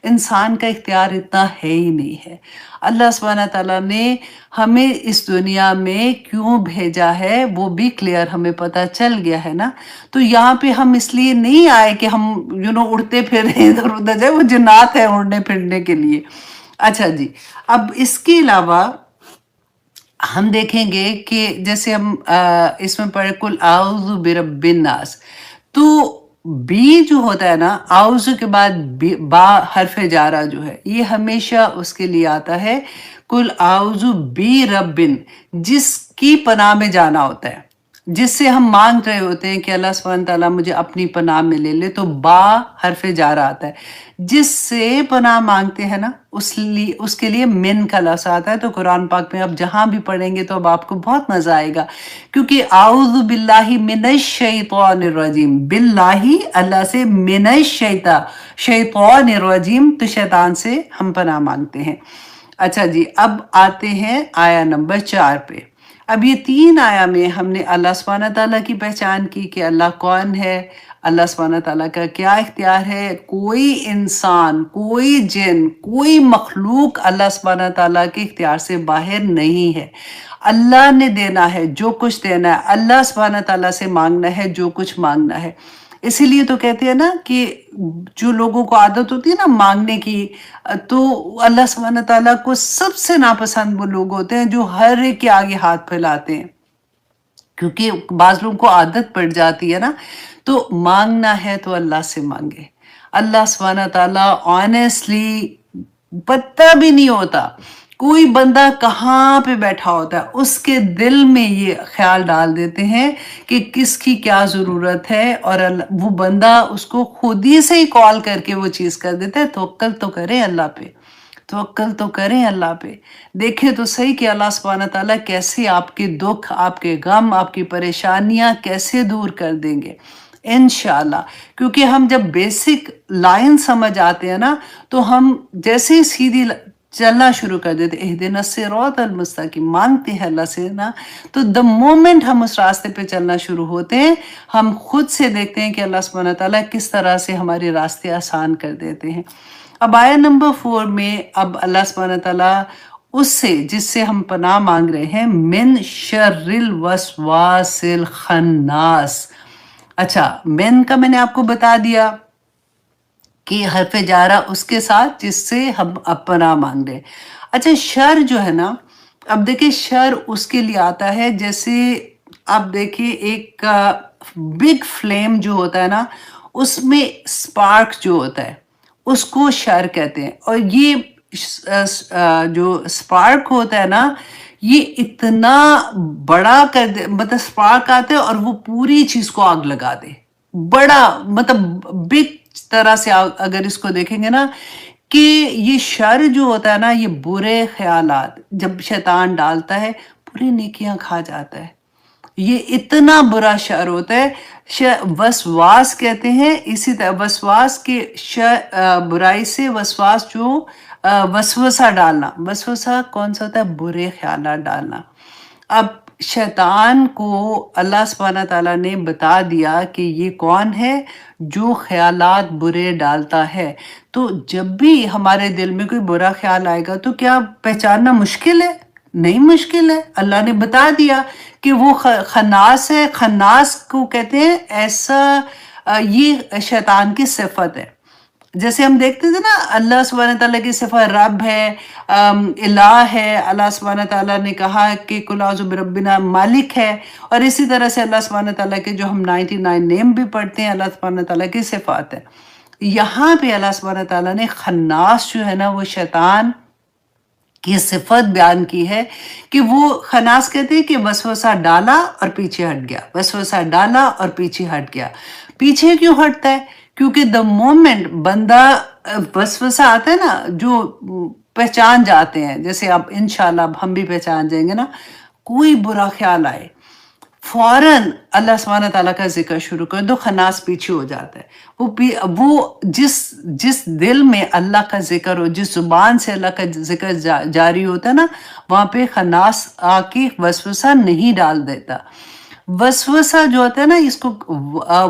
इंसान का इख्तियार इतना है ही नहीं है। अल्लाह सुब्हानहू तआला ने हमें इस दुनिया में क्यों भेजा है वो भी क्लियर हमें पता चल गया है ना। तो यहाँ पे हम इसलिए नहीं आए कि हम उड़ते फिर इधर उधर जाए, वो जिन्नात है उड़ने फिरने के लिए। अच्छा जी, अब इसके अलावा हम देखेंगे कि जैसे हम इसमें पढ़े कुल आउज़ु बिरब्बिन नास, तो बी जो होता है ना, आउज़ु के बाद बा हरफ जारा जो है, ये हमेशा उसके लिए आता है कुल आउज़ु बी रब्बिन, जिसकी पनाह में जाना होता है, जिससे हम मांग रहे होते हैं कि अल्लाह सुब्हानहू तआला मुझे अपनी पनाह में ले ले, तो बा हरफ जारा आता है। जिससे पनाह मांगते हैं ना, उसके लिए मिन का लफ्ज़ आता है। तो कुरान पाक में आप जहां भी पढ़ेंगे तो अब आपको बहुत मजा आएगा, क्योंकि आऊज़ु बिल्लाहि मिनश शैतानिर रजीम, बिल्लाहि अल्लाह से, मिनश शैतानिर रजीम, तो शैतान से हम पनाह मांगते हैं। अच्छा जी, अब आते हैं आया नंबर 4 पे। अब ये 3 आया में हमने अल्लाह सुब्हानहू तआला की पहचान की कि अल्लाह कौन है, अल्लाह सुब्हानहू तआला का क्या इख्तियार है। कोई इंसान, कोई जिन, कोई मखलूक अल्लाह सुब्हानहू तआला के इख्तियार से बाहर नहीं है। अल्लाह ने देना है जो कुछ देना है, अल्लाह सुब्हानहू तआला से मांगना है जो कुछ मांगना है। इसीलिए तो कहते हैं ना कि जो लोगों को आदत होती है ना मांगने की, तो अल्लाह सुब्हानहू तआला को सबसे नापसंद वो लोग होते हैं जो हर एक के आगे हाथ फैलाते हैं, क्योंकि बाज लोगों को आदत पड़ जाती है ना। तो मांगना है तो अल्लाह से मांगे। अल्लाह सुब्हानहू तआला ऑनेस्टली पता भी नहीं होता कोई बंदा कहाँ पे बैठा होता है, उसके दिल में ये ख्याल डाल देते हैं कि किसकी क्या ज़रूरत है, और वो बंदा उसको खुद ही से ही कॉल करके वो चीज़ कर देता है। तवक्कल तो करें अल्लाह पे, तवक्कल तो करें अल्लाह पे। देखें तो सही कि अल्लाह सुब्हानहू तआला कैसे आपके दुख, आपके गम, आपकी परेशानियां कैसे दूर कर देंगे इंशाल्लाह। क्योंकि हम जब बेसिक लाइन समझ आते हैं ना, तो हम जैसे ही सीधी चलना शुरू कर देते, इहदिना सिरातल मुस्तकीम मांगते हैं अल्लाह से ना, तो द मोमेंट हम उस रास्ते पे चलना शुरू होते हैं, हम खुद से देखते हैं कि अल्लाह सुब्हानहू तआला किस तरह से हमारे रास्ते आसान कर देते हैं। अब आया नंबर 4 में, अब अल्लाह सुब्हानहू तआला उससे जिससे हम पनाह मांग रहे हैं, मिन शर्रिल वसवासिल खन्नास। अच्छा, मिन का मैंने आपको बता दिया कि हरफ जारा उसके साथ जिससे हम पनाह मांग रहे हैं। अच्छा, शर जो है ना, अब देखिए शर उसके लिए आता है, जैसे आप देखिए एक बिग फ्लेम जो होता है ना, उसमें स्पार्क जो होता है उसको शर कहते हैं। और ये जो स्पार्क होता है ना, ये इतना बड़ा कर दे, मतलब स्पार्क आते हैं और वो पूरी चीज को आग लगा दे। बड़ा मतलब बिग तरह से अगर इसको देखेंगे ना, कि ये शर जो होता है ना, ये बुरे ख्यालात जब शैतान डालता है, पूरी नेकियां खा जाता है। ये इतना बुरा शर होता है। वसवास कहते हैं, इसी तरह वसवास के बुराई से वसवास जो वसवसा डालना, वसवसा कौन सा होता है? बुरे ख्यालात डालना। अब शैतान को अल्लाह सुब्हानहू तआला ने बता दिया कि ये कौन है जो ख्यालात बुरे डालता है। तो जब भी हमारे दिल में कोई बुरा ख्याल आएगा तो क्या पहचानना मुश्किल है? नहीं मुश्किल है। अल्लाह ने बता दिया कि वो खन्नास है। खन्नास को कहते हैं ऐसा, ये शैतान की सिफत है। जैसे हम देखते थे ना, अल्लाह सुब्हानहू तआला की सिफत रब है, इलाह है। अल्लाह सुब्हानहू तआला ने कहा कि कुल औज़ु बिरब्बिना, मालिक है। और इसी तरह से अल्लाह सुब्हानहू तआला के जो हम 99 नेम भी पढ़ते हैं, अल्लाह सुब्हानहू तआला की सिफात है। यहाँ पे अल्लाह सुब्हानहू तआला ने खन्नास जो है ना, वो शैतान की सिफत बयान की है कि वो खन्नास कहते हैं कि वसवसा डाला और पीछे हट गया, वसवसा डाला और पीछे हट गया। पीछे क्यों हटता है? क्योंकि द मोमेंट बंदा वसवसा आता है ना, जो पहचान जाते हैं, जैसे अब इंशाल्लाह हम भी पहचान जाएंगे ना, कोई बुरा ख्याल आए, फौरन अल्लाह सुब्हानहू तआला का जिक्र शुरू कर दो, खन्नास पीछे हो जाता है। वो जिस जिस दिल में अल्लाह का जिक्र हो, जिस जुबान से अल्लाह का जिक्र जारी होता है ना, वहां पे खन्नास आके वसवसा नहीं डाल देता। वसवसा जो होता है ना, इसको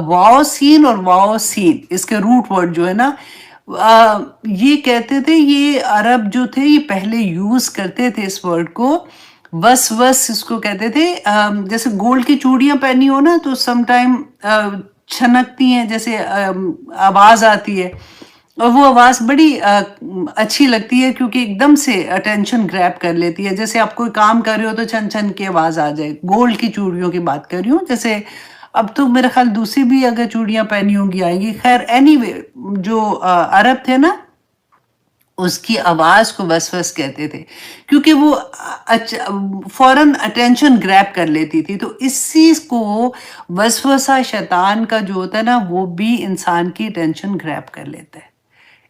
वाओ सीन और वाओ सीन, इसके रूट वर्ड जो है ना, ये कहते थे, ये अरब जो थे ये पहले यूज करते थे इस वर्ड को। वस वस इसको कहते थे। जैसे गोल्ड की चूड़ियां पहनी हो ना, तो सम टाइम छनकती हैं, जैसे आवाज आती है, और वो आवाज बड़ी अच्छी लगती है क्योंकि एकदम से अटेंशन ग्रैब कर लेती है। जैसे आप कोई काम कर रहे हो तो छन छन की आवाज आ जाए। गोल्ड की चूड़ियों की बात कर रही हूँ। जैसे अब तो मेरे ख्याल दूसरी भी अगर चूड़ियां पहनी होंगी आएंगी। खैर एनीवे, जो अरब थे ना, उसकी आवाज को वसवस कहते थे क्योंकि वो फौरन अटेंशन ग्रैब कर लेती थी। तो इस चीज को वसवसा शैतान का जो होता है ना, वो भी इंसान की अटेंशन ग्रैब कर लेता है।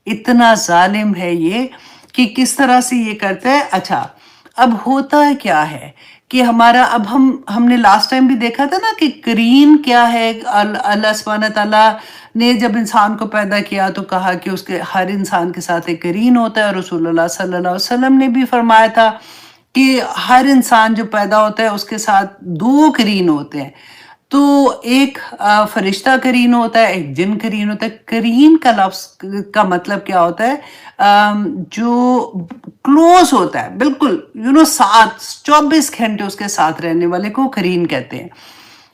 इतना जालिम है ये कि किस तरह से ये करता है। अच्छा, अब होता है क्या है कि हमारा, अब हमने लास्ट टाइम भी देखा था ना कि करीन क्या है। अल्लाह सुब्हानहू तआला ने जब इंसान को पैदा किया तो कहा कि उसके हर इंसान के साथ एक करीन होता है। और रसूलुल्लाह सल्लल्लाहु अलैहि वसल्लम ने भी फरमाया था कि हर इंसान जो पैदा होता है उसके साथ दो करीन होते हैं। तो एक फरिश्ता करीन होता है, एक जिन करीन होता है। करीन का लफ्ज का मतलब क्या होता है? जो क्लोज होता है, बिल्कुल साथ 24 घंटे उसके साथ रहने वाले को करीन कहते हैं।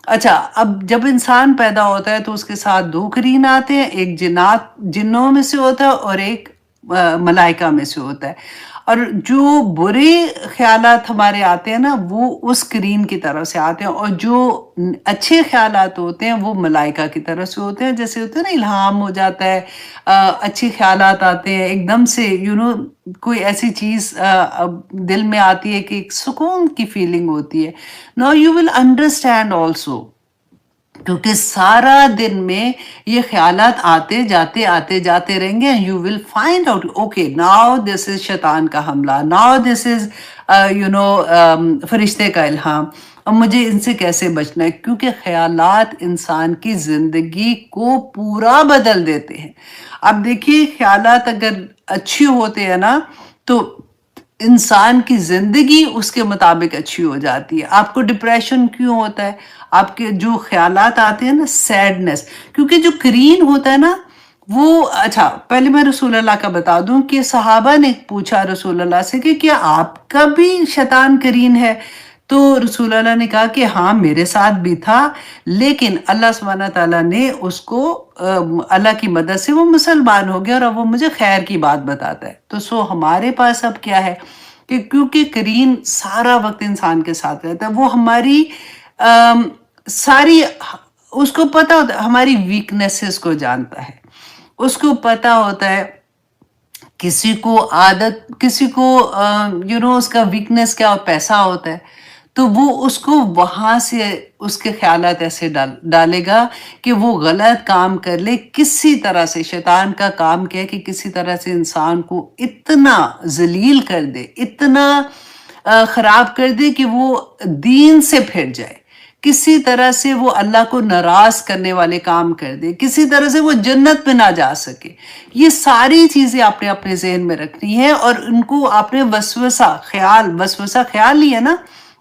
अच्छा, अब जब इंसान पैदा होता है तो उसके साथ दो करीन आते हैं, एक जिन्नों में से होता है और एक मलाइका में से होता है। और जो बुरे ख्यालात हमारे आते हैं ना, वो उस करीन की तरफ से आते हैं, और जो अच्छे ख्यालात होते हैं वो मलाइका की तरफ से होते हैं। जैसे होते हैं ना, इल्हाम हो जाता है, अच्छे ख्यालात आते हैं एकदम से, कोई ऐसी चीज दिल में आती है कि एक सुकून की फीलिंग होती है। Now you will understand also, क्योंकि सारा दिन में ये ख्यालात आते जाते रहेंगे। You will find out, okay now this is शैतान का हमला, नाउ दिस इज फरिश्ते का इल्हाम। अब मुझे इनसे कैसे बचना है? क्योंकि ख्यालात इंसान की जिंदगी को पूरा बदल देते हैं। अब देखिए, ख्यालात अगर अच्छी होते हैं ना, तो इंसान की जिंदगी उसके मुताबिक अच्छी हो जाती है। आपको डिप्रेशन क्यों होता है? आपके जो ख्यालात आते हैं ना, सैडनेस, क्योंकि जो करीन होता है ना वो, अच्छा पहले मैं रसूलुल्लाह का बता दूं कि सहाबा ने पूछा रसूलुल्लाह से कि क्या आपका भी शैतान करीन है? तो रसूलुल्लाह ने कहा कि हाँ, मेरे साथ भी था, लेकिन अल्लाह सुब्हानहू तआला ने उसको, अल्लाह की मदद से वो मुसलमान हो गया और अब वो मुझे खैर की बात बताता है। तो हमारे पास अब क्या है कि क्योंकि करीन सारा वक्त इंसान के साथ रहता है, वो हमारी सारी, उसको पता होता है, हमारी वीकनेसेस को जानता है, उसको पता होता है किसी को आदत, किसी को यू नो उसका वीकनेस क्या पैसा होता है, तो वो उसको वहां से उसके ख्यालात ऐसे डालेगा कि वो गलत काम कर ले, किसी तरह से शैतान का काम क्या है कि किसी तरह से इंसान को इतना जलील कर दे, इतना खराब कर दे कि वो दीन से फिर जाए, किसी तरह से वो अल्लाह को नाराज करने वाले काम कर दे, किसी तरह से वो जन्नत में ना जा सके। ये सारी चीजें आपने अपने जहन में रखनी है और उनको आपने वसवसा ख्याल ही है ना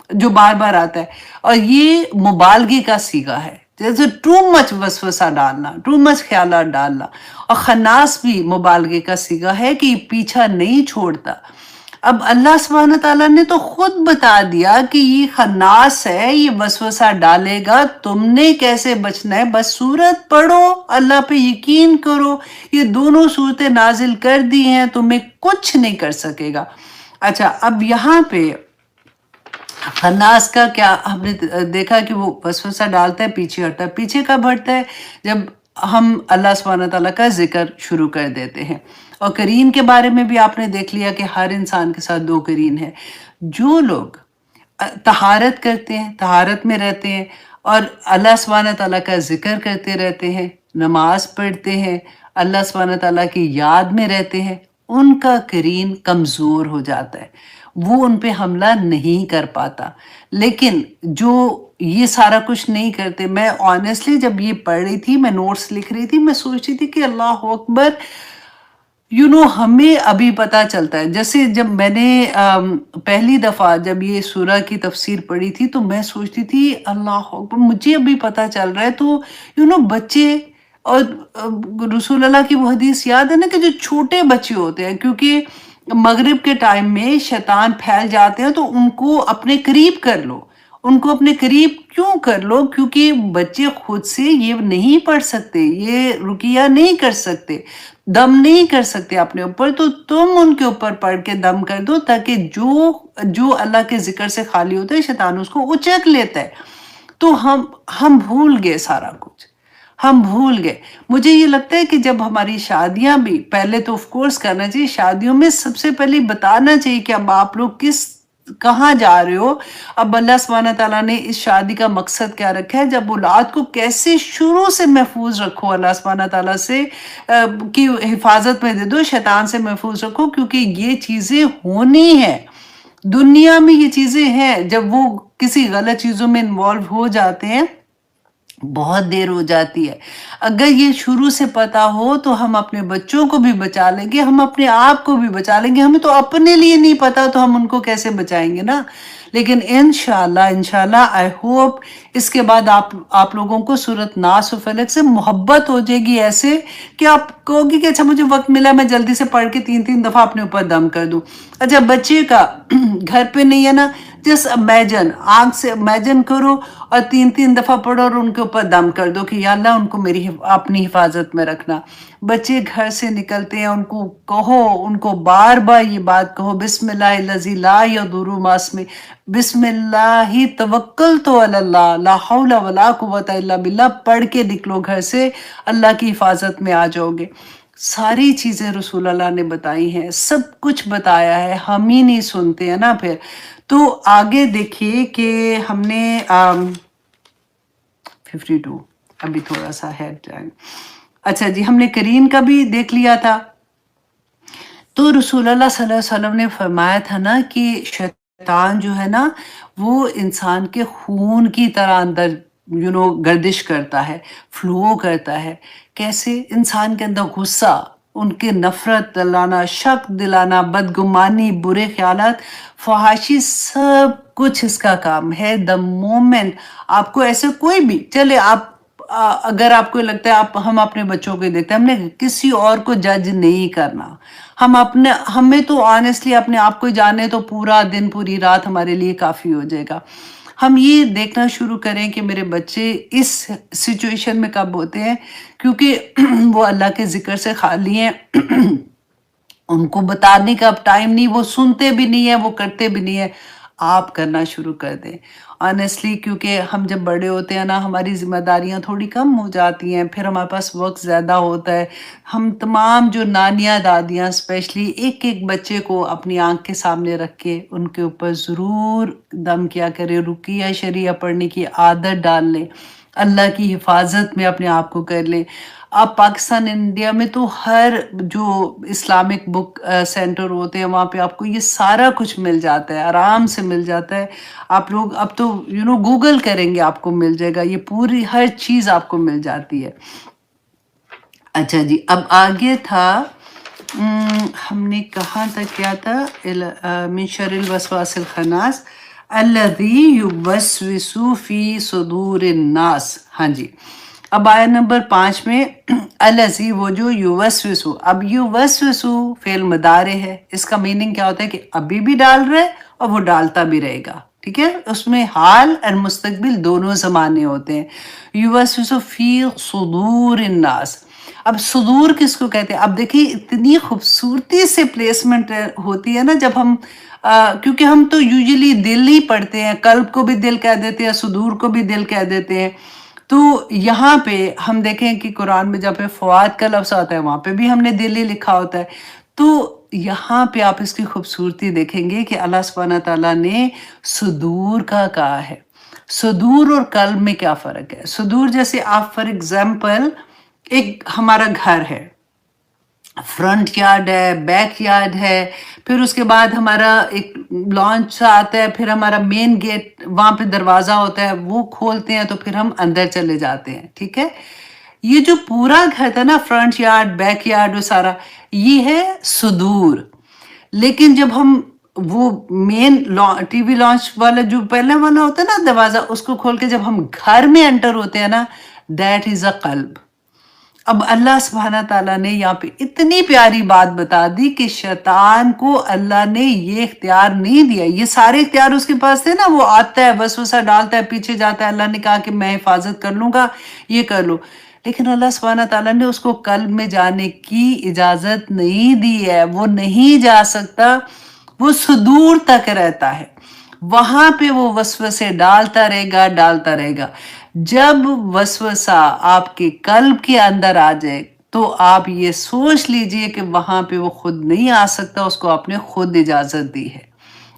जो बार बार आता है, और ये मुबालगे का सीगा है, जैसे टू मच वसवसा डालना, टू मच ख्यालात डालना। और खन्नास भी मुबालगे का सीगा है कि पीछा नहीं छोड़ता। अब अल्लाह सुब्हान ताला ने तो खुद बता दिया कि ये खन्नास है, ये वसवसा डालेगा, तुमने कैसे बचना है, बस सूरत पढ़ो, अल्लाह पे यकीन करो, ये दोनों सूरतें नाजिल कर दी हैं, तुम्हें कुछ नहीं कर सकेगा। अच्छा, अब यहाँ पे खन्नास का क्या हमने देखा कि वो वसवसा डालता है, पीछे हटता है। पीछे कब हटता है? जब हम अल्लाह सुब्हान ताला का जिक्र शुरू कर देते हैं। और करीन के बारे में भी आपने देख लिया कि हर इंसान के साथ दो करीन है। जो लोग तहारत करते हैं, तहारत में रहते हैं और अल्लाह सुब्हान ताला का जिक्र करते रहते हैं, नमाज पढ़ते हैं, अल्लाह सुब्हान ताला की याद में रहते हैं, उनका करीन कमज़ोर हो जाता है, वो उन पे हमला नहीं कर पाता। लेकिन जो ये सारा कुछ नहीं करते, मैं ऑनेस्टली जब ये पढ़ रही थी, मैं नोट्स लिख रही थी, मैं सोच रही थी कि अल्लाह अकबर, हमें अभी पता चलता है। जैसे जब मैंने पहली दफ़ा जब ये सूरह की तफसीर पढ़ी थी तो मैं सोचती थी अल्लाह अकबर, मुझे अभी पता चल रहा है। तो बच्चे और रसूल अल्लाह की वो हदीस याद है ना कि जो छोटे बच्चे होते हैं, क्योंकि मगरिब के टाइम में शैतान फैल जाते हैं, तो उनको अपने करीब कर लो, उनको अपने करीब क्यों कर लो? क्योंकि बच्चे खुद से ये नहीं पढ़ सकते, ये रुकिया नहीं कर सकते, दम नहीं कर सकते अपने ऊपर, तो तुम उनके ऊपर पढ़ के दम कर दो, ताकि जो अल्लाह के जिक्र से खाली होता है शैतान उसको उचक लेता है। तो हम भूल गए सारा कुछ, हम भूल गए। मुझे ये लगता है कि जब हमारी शादियां भी, पहले तो ऑफ कोर्स करना चाहिए, शादियों में सबसे पहले बताना चाहिए कि अब आप लोग कहाँ जा रहे हो। अब अल्लाह सुब्हान ताला ने इस शादी का मकसद क्या रखा है, जब औलाद को कैसे शुरू से महफूज रखो, अल्लाह सुब्हान ताला से की हिफाजत में दे दो, शैतान से महफूज रखो, क्योंकि ये चीजें होनी है दुनिया में, ये चीजें हैं। जब वो किसी गलत चीजों में इन्वॉल्व हो जाते हैं, बहुत देर हो जाती है। अगर ये शुरू से पता हो तो हम अपने बच्चों को भी बचा लेंगे, हम अपने आप को भी बचा लेंगे। हमें तो अपने लिए नहीं पता तो हम उनको कैसे बचाएंगे ना। लेकिन इंशाल्लाह आई होप इसके बाद आप लोगों को सूरत नास और फलक से मोहब्बत हो जाएगी, ऐसे कि आप कहोगे कि अच्छा मुझे वक्त मिला, मैं जल्दी से पढ़ के 3-3 दफा अपने ऊपर दम कर दूं। अच्छा, बच्चे का घर पे नहीं है ना, जस्ट इमेजिन, आंख से इमेजिन करो और 3-3 दफा पढ़ो और उनके ऊपर दम कर दो कि या अल्लाह उनको मेरी अपनी हिफाजत में रखना। बच्चे घर से निकलते हैं, उनको कहो, उनको बार बार ये बात कहो, बिस्मिल्लाहिल्लज़ी ला यदुर्रु मा इस्मिही, बिस्मिल्लाहि तवक्कलतु अलल्लाह, ला हौला वला कुव्वता इल्ला बिल्लाह, पढ़ के निकलो घर से, अल्लाह की हिफाजत में आ जाओगे। सारी चीजें रसूल अल्लाह ने बताई हैं, सब कुछ बताया है, हम ही नहीं सुनते हैं ना। फिर तो आगे देखिए कि हमने 52, अभी थोड़ा सा है टाइम। अच्छा जी, हमने करीन का भी देख लिया था। तो रसूल अल्लाह सल्लल्लाहु अलैहि वसल्लम ने फरमाया था ना कि शैतान जो है ना, वो इंसान के खून की तरह अंदर गर्दिश करता है, फ्लो करता है। कैसे? इंसान के अंदर गुस्सा, उनके नफरत दिलाना, शक दिलाना, बदगुमानी, बुरे ख्यालात, फहाशी, सब कुछ इसका काम है। द मोमेंट आपको ऐसे कोई भी चले, आप अगर आपको लगता है, हम अपने बच्चों को देखते हैं, हमने किसी और को जज नहीं करना। हमें तो ऑनेस्टली अपने आप को जाने तो पूरा दिन पूरी रात हमारे लिए काफी हो जाएगा। हम ये देखना शुरू करें कि मेरे बच्चे इस सिचुएशन में कब होते हैं, क्योंकि वो अल्लाह के जिक्र से खाली हैं। उनको बताने का अब टाइम नहीं, वो सुनते भी नहीं है, वो करते भी नहीं है। آپ کرنا شروع کر دیں آنیسٹلی، کیونکہ ہم جب بڑے ہوتے ہیں نا ہماری ذمہ داریاں تھوڑی کم ہو جاتی ہیں، پھر ہمارے پاس وقت زیادہ ہوتا ہے. ہم تمام جو نانیاں دادیاں اسپیشلی ایک ایک بچے کو اپنی آنکھ کے سامنے رکھ کے ان کے اوپر ضرور دم کیا کرے، رقیہ شریعہ پڑھنے کی عادت ڈال لیں، اللہ کی حفاظت میں اپنے آپ کو کر لیں. آپ پاکستان انڈیا میں تو ہر جو اسلامک بک سینٹر ہوتے ہیں وہاں پہ آپ کو یہ سارا کچھ مل جاتا ہے، آرام سے مل جاتا ہے. آپ لوگ اب تو گوگل کریں گے آپ کو مل جائے گا، یہ پوری ہر چیز آپ کو مل جاتی ہے. اچھا جی، اب آگے تھا ہم نے کہاں تک کیا تھا، من شر الوسواس الخناس الذی یوسوس فی صدور الناس. ہاں جی، اب آیا نمبر 5 میں الذی، وہ جو یوسوسو. اب یوسوسو فعل مضارع ہے، اس کا میننگ کیا ہوتا ہے کہ ابھی بھی ڈال رہا ہے اور وہ ڈالتا بھی رہے گا. ٹھیک ہے، اس میں حال اور مستقبل دونوں زمانے ہوتے ہیں. یوسوسو فی صدور الناس. اب صدور کس کو کہتے ہیں؟ اب دیکھیے اتنی خوبصورتی سے پلیسمنٹ ہوتی ہے نا جب ہم کیونکہ ہم تو یوزلی دل ہی پڑھتے ہیں، قلب کو بھی دل کہہ دیتے ہیں، صدور کو بھی دل کہہ دیتے ہیں. تو یہاں پہ ہم دیکھیں کہ قرآن میں جب فؤاد کا لفظ آتا ہے وہاں پہ بھی ہم نے دل ہی لکھا ہوتا ہے. تو یہاں پہ آپ اس کی خوبصورتی دیکھیں گے کہ اللہ سبحانہ تعالیٰ نے صدور کا کہا ہے. صدور اور قلب میں کیا فرق ہے؟ صدور جیسے آپ فار ایگزامپل ایک ہمارا گھر ہے، فرنٹ یارڈ ہے، بیک یارڈ ہے، پھر اس کے بعد ہمارا ایک لانچ آتا ہے، پھر ہمارا مین گیٹ وہاں پہ دروازہ ہوتا ہے، وہ کھولتے ہیں تو پھر ہم اندر چلے جاتے ہیں. ٹھیک ہے، یہ جو پورا گھر تھا نا، فرنٹ یارڈ بیک یارڈ، وہ سارا یہ ہے صدور. لیکن جب ہم وہ مین ٹی وی لانچ والا جو پہلے والا ہوتا ہے نا دروازہ، اس کو کھول کے جب ہم گھر میں انٹر ہوتے ہیں نا، دیٹ از اے قلب. اب اللہ سبحانہ تعالیٰ نے یہاں پہ اتنی پیاری بات بتا دی کہ شیطان کو اللہ نے یہ اختیار نہیں دیا. یہ سارے اختیار اس کے پاس تھے نا، وہ آتا ہے وسوسہ ڈالتا ہے، پیچھے جاتا ہے. اللہ نے کہا کہ میں حفاظت کر لوں گا، یہ کر لو. لیکن اللہ سبحانہ تعالیٰ نے اس کو قلب میں جانے کی اجازت نہیں دی ہے، وہ نہیں جا سکتا، وہ صدور تک رہتا ہے. وہاں پہ وہ وسوسے ڈالتا رہے گا، ڈالتا رہے گا. جب وسوسہ آپ کے قلب کے اندر آ جائے تو آپ یہ سوچ لیجئے کہ وہاں پہ وہ خود نہیں آ سکتا، اس کو آپ نے خود اجازت دی ہے،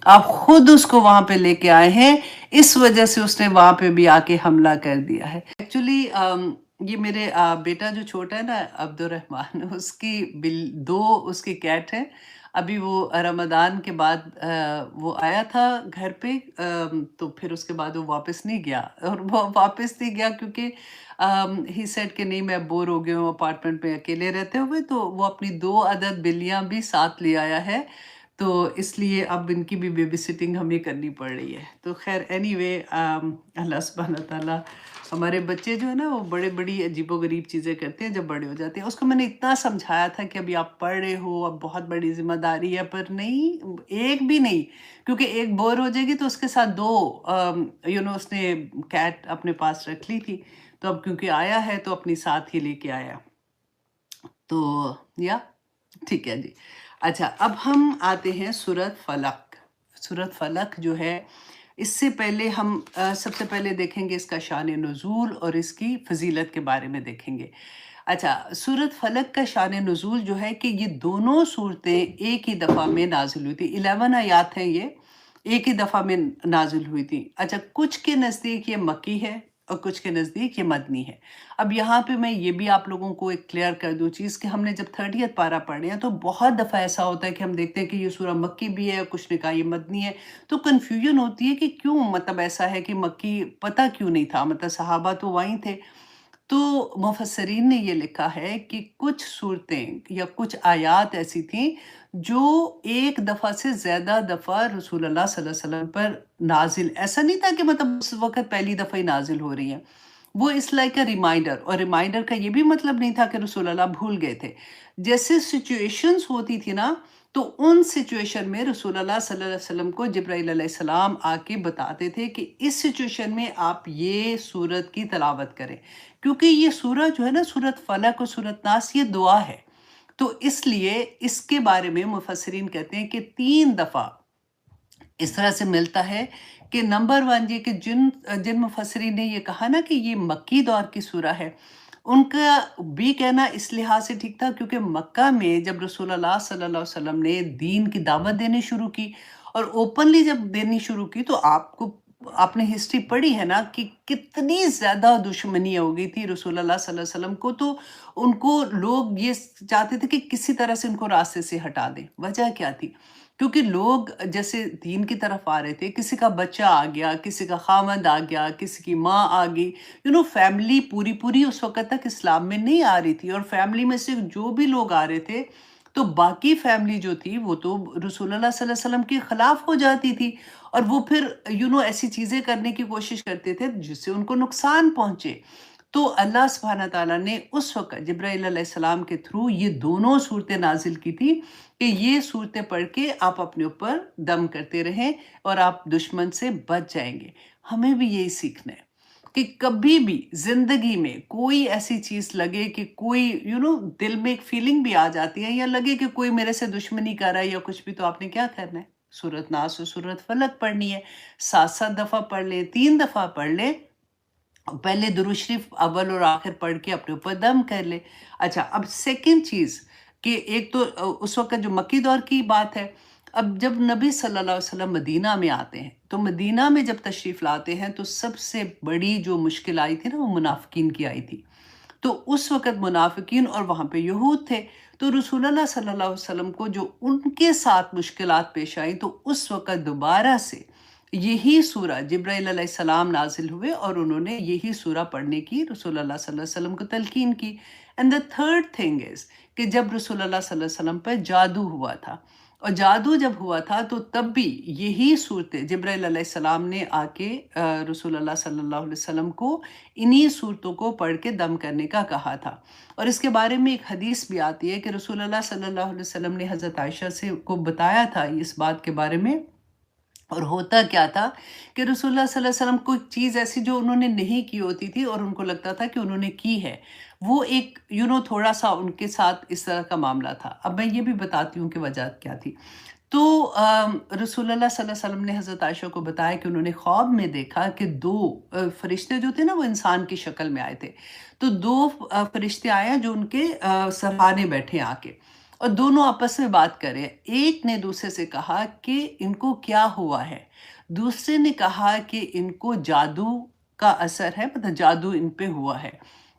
آپ خود اس کو وہاں پہ لے کے آئے ہیں، اس وجہ سے اس نے وہاں پہ بھی آ کے حملہ کر دیا ہے. ایکچولی یہ میرے بیٹا جو چھوٹا ہے نا عبد الرحمن، اس کی دو اس کی کیٹ ہیں. ابھی وہ رمضان کے بعد وہ آیا تھا گھر پہ، تو پھر اس کے بعد وہ واپس نہیں گیا. اور وہ واپس نہیں گیا کیونکہ ہی سیڈ کہ نہیں میں بور ہو گیا ہوں اپارٹمنٹ میں اکیلے رہتے ہوئے، تو وہ اپنی 2 عدد بلیاں بھی ساتھ لے آیا ہے. تو اس لیے اب ان کی بھی بیبی سٹنگ ہمیں کرنی پڑ رہی ہے. تو خیر اینی وے، اللہ سبحانہ تعالیٰ، ہمارے بچے جو ہے نا وہ بڑی عجیب و غریب چیزیں کرتے ہیں جب بڑے ہو جاتے ہیں. اس کو میں نے اتنا سمجھایا تھا کہ ابھی آپ پڑھ رہے ہو، اب بہت بڑی ذمہ داری ہے، پر نہیں، ایک بھی نہیں. کیونکہ ایک بور ہو جائے گی تو اس کے ساتھ 2 اس نے کیٹ اپنے پاس رکھ لی تھی، تو اب کیونکہ آیا ہے تو اپنی ساتھ ہی لے کے آیا. تو ٹھیک ہے جی. اچھا، اب ہم آتے ہیں سورۃ فلق. سورۃ فلق جو ہے، اس سے پہلے ہم سب سے پہلے دیکھیں گے اس کا شان نزول اور اس کی فضیلت کے بارے میں دیکھیں گے. اچھا، سورۃ فلق کا شان نزول جو ہے کہ یہ دونوں صورتیں ایک ہی دفعہ میں نازل ہوئی تھی. 11 آیات ہیں، یہ ایک ہی دفعہ میں نازل ہوئی تھی. اچھا، کچھ کے نزدیک یہ مکی ہے اور کچھ کے نزدیک یہ مدنی ہے. اب یہاں پہ میں یہ بھی آپ لوگوں کو ایک کلیئر کر دوں چیز کہ ہم نے جب 30 پارہ پڑھے ہیں تو بہت دفعہ ایسا ہوتا ہے کہ ہم دیکھتے ہیں کہ یہ سورہ مکی بھی ہے، کچھ نے کہا یہ مدنی ہے. تو کنفیوژن ہوتی ہے کہ کیوں، مطلب ایسا ہے کہ مکی پتہ کیوں نہیں تھا، مطلب صحابہ تو وہیں تھے. تو مفسرین نے یہ لکھا ہے کہ کچھ صورتیں یا کچھ آیات ایسی تھیں جو ایک دفعہ سے زیادہ دفعہ رسول اللہ صلی اللہ علیہ وسلم پر نازل، ایسا نہیں تھا کہ مطلب اس وقت پہلی دفعہ ہی نازل ہو رہی ہیں. وہ اس لائک اے ریمائنڈر، اور ریمائنڈر کا یہ بھی مطلب نہیں تھا کہ رسول اللہ بھول گئے تھے. جیسے سچویشنز ہوتی تھی نا، تو ان سچویشن میں رسول اللہ صلی اللہ علیہ وسلم کو جبرائیل علیہ السلام آ کے بتاتے تھے کہ اس سچویشن میں آپ یہ سورت کی تلاوت کریں. کیونکہ یہ سورہ جو ہے نا، سورۃ فلق اور سورۃ ناس، یہ دعا ہے. تو اس لیے اس کے بارے میں مفسرین کہتے ہیں کہ 3 دفعہ इस तरह से मिलता है कि नंबर 1 ये कि जिन मुफस्सिरीन ने ये कहा ना कि ये मक्की दौर की सूरा है, उनका भी कहना इस लिहाज से ठीक था क्योंकि मक्का में जब रसूलुल्लाह सल्लल्लाहु अलैहि वसल्लम ने दीन की दावत देनी शुरू की और ओपनली जब देनी शुरू की, तो आपने हिस्ट्री पढ़ी है ना कि कितनी ज़्यादा दुश्मनी हो गई थी रसूलुल्लाह सल्लल्लाहु अलैहि वसल्लम को, तो उनको लोग ये चाहते थे कि किसी तरह से उनको रास्ते से हटा दें। वजह क्या थी? क्योंकि लोग जैसे दीन की तरफ आ रहे थे, किसी का बच्चा आ गया, किसी का खामद आ गया, किसी की माँ आ गई, फैमिली पूरी-पूरी उस वक़्त तक इस्लाम में नहीं आ रही थी और फैमिली में से जो भी लोग आ रहे थे, तो बाकी फैमिली जो थी वो तो रसूलुल्लाह सल्लल्लाहु अलैहि वसल्लम के खिलाफ हो जाती थी और वो फिर ऐसी चीज़ें करने की कोशिश करते थे जिससे उनको नुकसान पहुँचे। तो अल्लाह सुब्हाना तआला ने उस वक़्त जिब्राईल अलैहिस्सलाम के थ्रू ये दोनों सूरतें नाज़िल की थी कि ये सूरतें पढ़ के आप अपने ऊपर दम करते रहें और आप दुश्मन से बच जाएँगे। हमें भी यही सीखना है कि कभी भी ज़िंदगी में कोई ऐसी चीज़ लगे कि कोई दिल में एक फीलिंग भी आ जाती है या लगे कि कोई मेरे से दुश्मनी कर रहा है या कुछ भी, तो आपने क्या करना है? सूरत नास और सूरत फलक पढ़नी है। 7-7 दफ़ा पढ़ लें, 3 दफ़ा पढ़ लें, पहले दुरूद शरीफ अव्वल और आखिर पढ़ के अपने ऊपर दम कर ले। अच्छा, अब सेकंड चीज़ कि एक तो उस वक़्त जो मक्की दौर की बात है। अब जब नबी सल्लल्लाहु अलैहि वसल्लम मदीना में आते हैं, तो मदीना में जब तशरीफ़ लाते हैं तो सबसे बड़ी जो मुश्किल आई थी ना, वो मुनाफ़िकीन की आई थी। तो उस वक़्त मुनाफ़िकीन और वहाँ पे यहूद थे। तो रसूलुल्लाह सल्लल्लाहु अलैहि वसल्लम को जो उनके साथ मुश्किलात पेश आई, तो उस वक़्त दोबारा से यही सूरा जिब्राईल अलैहिस्सलाम नाज़िल हुए और उन्होंने यही सूरा पढ़ने की रसूलुल्लाह सल्लल्लाहु अलैहि वसल्लम को तलकीन की। And the third thing is कि जब रसूलुल्लाह सल्लल्लाहु अलैहि वसल्लम पे जादू हुआ था और जादू जब हुआ था तो तब भी यही सूरतें जिब्राईल अलैहिस्सलाम ने आके रसूलुल्लाह सल्लल्लाहु अलैहि वसल्लम को इन्हीं सूरतों को पढ़ के दम करने का कहा था। और इसके बारे में एक हदीस भी आती है कि रसूलुल्लाह सल्लल्लाहु अलैहि वसल्लम ने हज़रत आयशा से को बताया था इस बात के बारे में। और होता क्या था कि रसूलुल्लाह सल्लल्लाहु अलैहि वसल्लम कोई चीज़ ऐसी जो उन्होंने नहीं की होती थी और उनको लगता था कि उन्होंने की है, वो एक थोड़ा-सा उनके साथ इस तरह का मामला था। अब मैं ये भी बताती हूँ कि वजह क्या थी। तो रसूलुल्लाह सल्लल्लाहु अलैहि वसल्लम ने हज़रत आयशा को बताया कि उन्होंने ख्वाब में देखा कि 2 फरिश्ते जो थे ना, वो इंसान की शक्ल में आए थे। तो 2 फरिश्ते आए हैं जो उनके सरहाने बैठे हैं आके और दोनों आपस में बात कर रहे हैं। एक ने दूसरे से कहा कि इनको क्या हुआ है? दूसरे ने कहा कि इनको जादू का असर है, मतलब जादू इन पे हुआ है।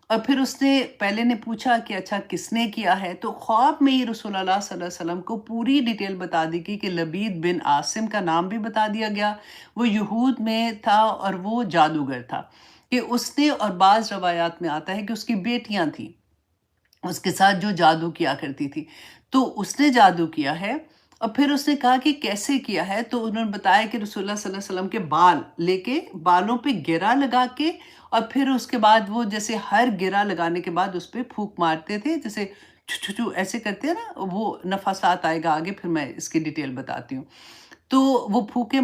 और फिर उसने पहले ने पूछा कि अच्छा किसने किया है? तो ख्वाब में ही रसूलुल्लाह सल्लल्लाहु अलैहि वसल्लम को पूरी डिटेल बता दी गई कि लबीद बिन आसिम का नाम भी बता दिया गया। वो यहूद में था और वो जादूगर था। कि उसने, और बाज़ रवायात में आता है कि उसकी बेटियाँ थीं, उसके साथ जो जादू किया करती थी। तो उसने जादू किया है और फिर उसने कहा कि कैसे किया है? तो उन्होंने बताया कि रसूलुल्लाह सल्लल्लाहु अलैहि वसल्लम के बाल लेके बालों पे गिरा लगा के और फिर उसके बाद वो जैसे हर गिरा लगाने के बाद उस पे फूँक मारते थे, जैसे छू, छू, छू ऐसे करते हैं ना, वो नफ़ासात आएगा आगे, फिर मैं इसकी डिटेल बताती हूँ। तो वो फूँक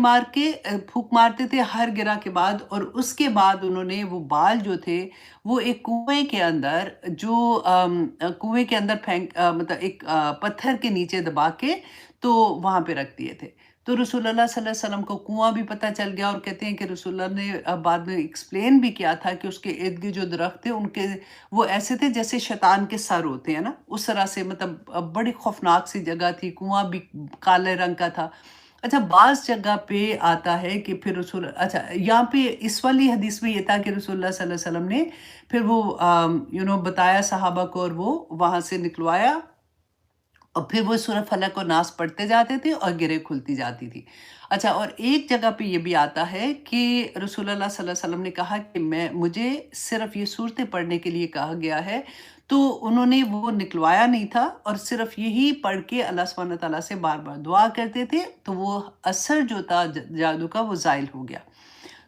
मारते थे हर गिरा के बाद और उसके बाद उन्होंने वो बाल जो थे, वो एक कुएँ के अंदर कुएँ के अंदर मतलब एक पत्थर के नीचे दबा के तो वहाँ पे रख दिए थे। तो रसूलुल्लाह सल्लल्लाहु अलैहि वसल्लम को कुआँ भी पता चल गया और कहते हैं कि रसूलुल्लाह ने बाद में एक्सप्लेन भी किया था कि उसके इर्द-गिर्द जो दरख्त थे उनके वो ऐसे थे जैसे शैतान के सर होते हैं ना, उस तरह से, मतलब बड़ी खौफनाक सी जगह थी, कुआँ भी काले रंग का था। अच्छा, बाज़ जगह पे आता है कि फिर अच्छा, यहाँ पे इस वाली हदीस में ये था कि रसूलुल्लाह सल्लल्लाहु अलैहि वसल्लम ने फिर वो बताया सहाबा को और वो वहाँ से निकलवाया और फिर वो सूरह फलक और नास पढ़ते जाते थे और गिरें खुलती जाती थी। अच्छा, और एक जगह पे ये भी आता है कि रसूलुल्लाह सल्लल्लाहु अलैहि वसल्लम ने कहा कि मुझे सिर्फ़ ये सूरतें पढ़ने के लिए कहा गया है, तो उन्होंने वो निकलवाया नहीं था और सिर्फ़ यही पढ़ के अल्लाह सुब्हानहू व तआला से बार-बार दुआ करते थे, तो वो असर जो था जादू का, वो ज़ाइल हो गया।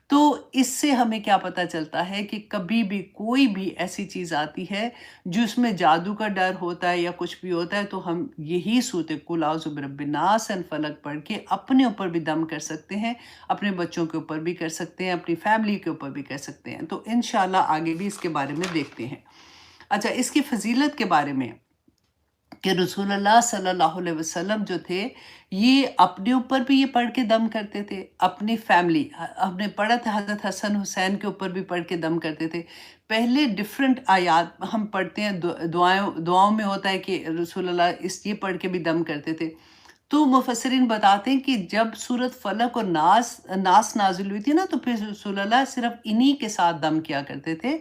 तो इससे हमें क्या पता चलता है कि कभी भी कोई भी ऐसी चीज़ आती है जिसमें जादू का डर होता है या कुछ भी होता है, तो हम यही सूरत कुल औज़ु बिरब्बिन नास एंड फलक पढ़ के अपने ऊपर भी दम कर सकते हैं, अपने बच्चों के ऊपर भी कर सकते हैं, अपनी फैमिली के ऊपर भी कर सकते हैं। तो इंशाल्लाह आगे भी इसके बारे में देखते हैं। अच्छा, इसकी फ़ज़ीलत के बारे में کہ रसूल अल्लाह सल्लल्लाहु अलैहि वसल्लम जो थे, ये अपने ऊपर भी ये पढ़ के दम करते थे, अपनी फैमिली हमने पढ़ा था हज़रत हसन हुसैन के ऊपर भी पढ़ के दम करते थे। पहले डिफरेंट आयात हम पढ़ते हैं, दुआओं में होता है कि रसूल अल्लाह ये पढ़ के भी दम करते थे। तो मुफस्सिरीन बताते हैं कि जब सूरत फलक और नास नाज़िल हुई थी ना, तो फिर रसूल अल्लाह सिर्फ़ इन्हीं के साथ दम किया करते थे,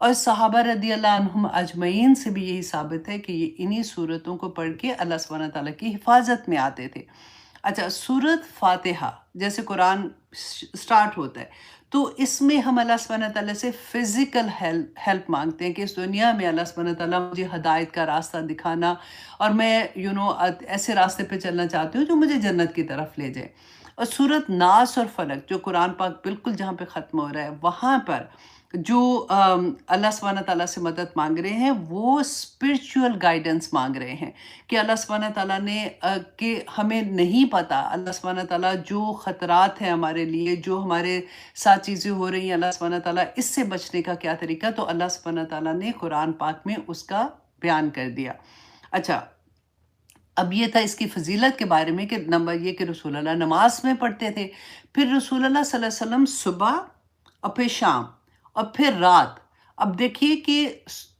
और सहाबा रज़ियल्लाहु अन्हुम अजमईन से भी यही साबित है कि ये इन्हीं सूरतों को पढ़ के अल्लाह सुब्हानहू व तआला की हिफ़ाज़त में आते थे। अच्छा, सूरत फ़ातिहा जैसे कुरान स्टार्ट होता है, तो इसमें हम अल्लाह सुब्हानहू व तआला से फ़िज़िकल हेल्प माँगते हैं कि इस दुनिया में अल्लाह सुब्हानहू व तआला मुझे हिदायत का रास्ता दिखाना, और मैं ऐसे रास्ते पे चलना चाहती हूँ जो मुझे जन्नत की तरफ ले जाए। और सूरत नास और फलक जो कुरान पाक बिल्कुल जहाँ पे ख़त्म हो रहा है, वहाँ पर जो अल्लाह सुब्हानहू तआला से मदद माँग रहे हैं, वो स्पिरिचुअल गाइडेंस माँग रहे हैं कि अल्लाह सुब्हानहू तआला ने कि हमें नहीं पता, अल्लाह सुब्हानहू तआला जो ख़तरात हैं हमारे लिए, जो हमारे साथ चीज़ें हो रही हैं, अल्लाह सुब्हानहू तआला इससे बचने का क्या तरीका, तो अल्लाह सुब्हानहू तआला ने कुरान पाक में उसका बयान कर दिया। अच्छा, अब ये था इसकी फ़ज़ीलत के बारे में कि नंबर ये कि रसूल अल्लाह नमाज़ में पढ़ते थे। फिर रसूल अल्लाह सल्लल्लाहु अलैहि वसल्लम सुबह और फिर शाम और फिर रात। अब देखिए कि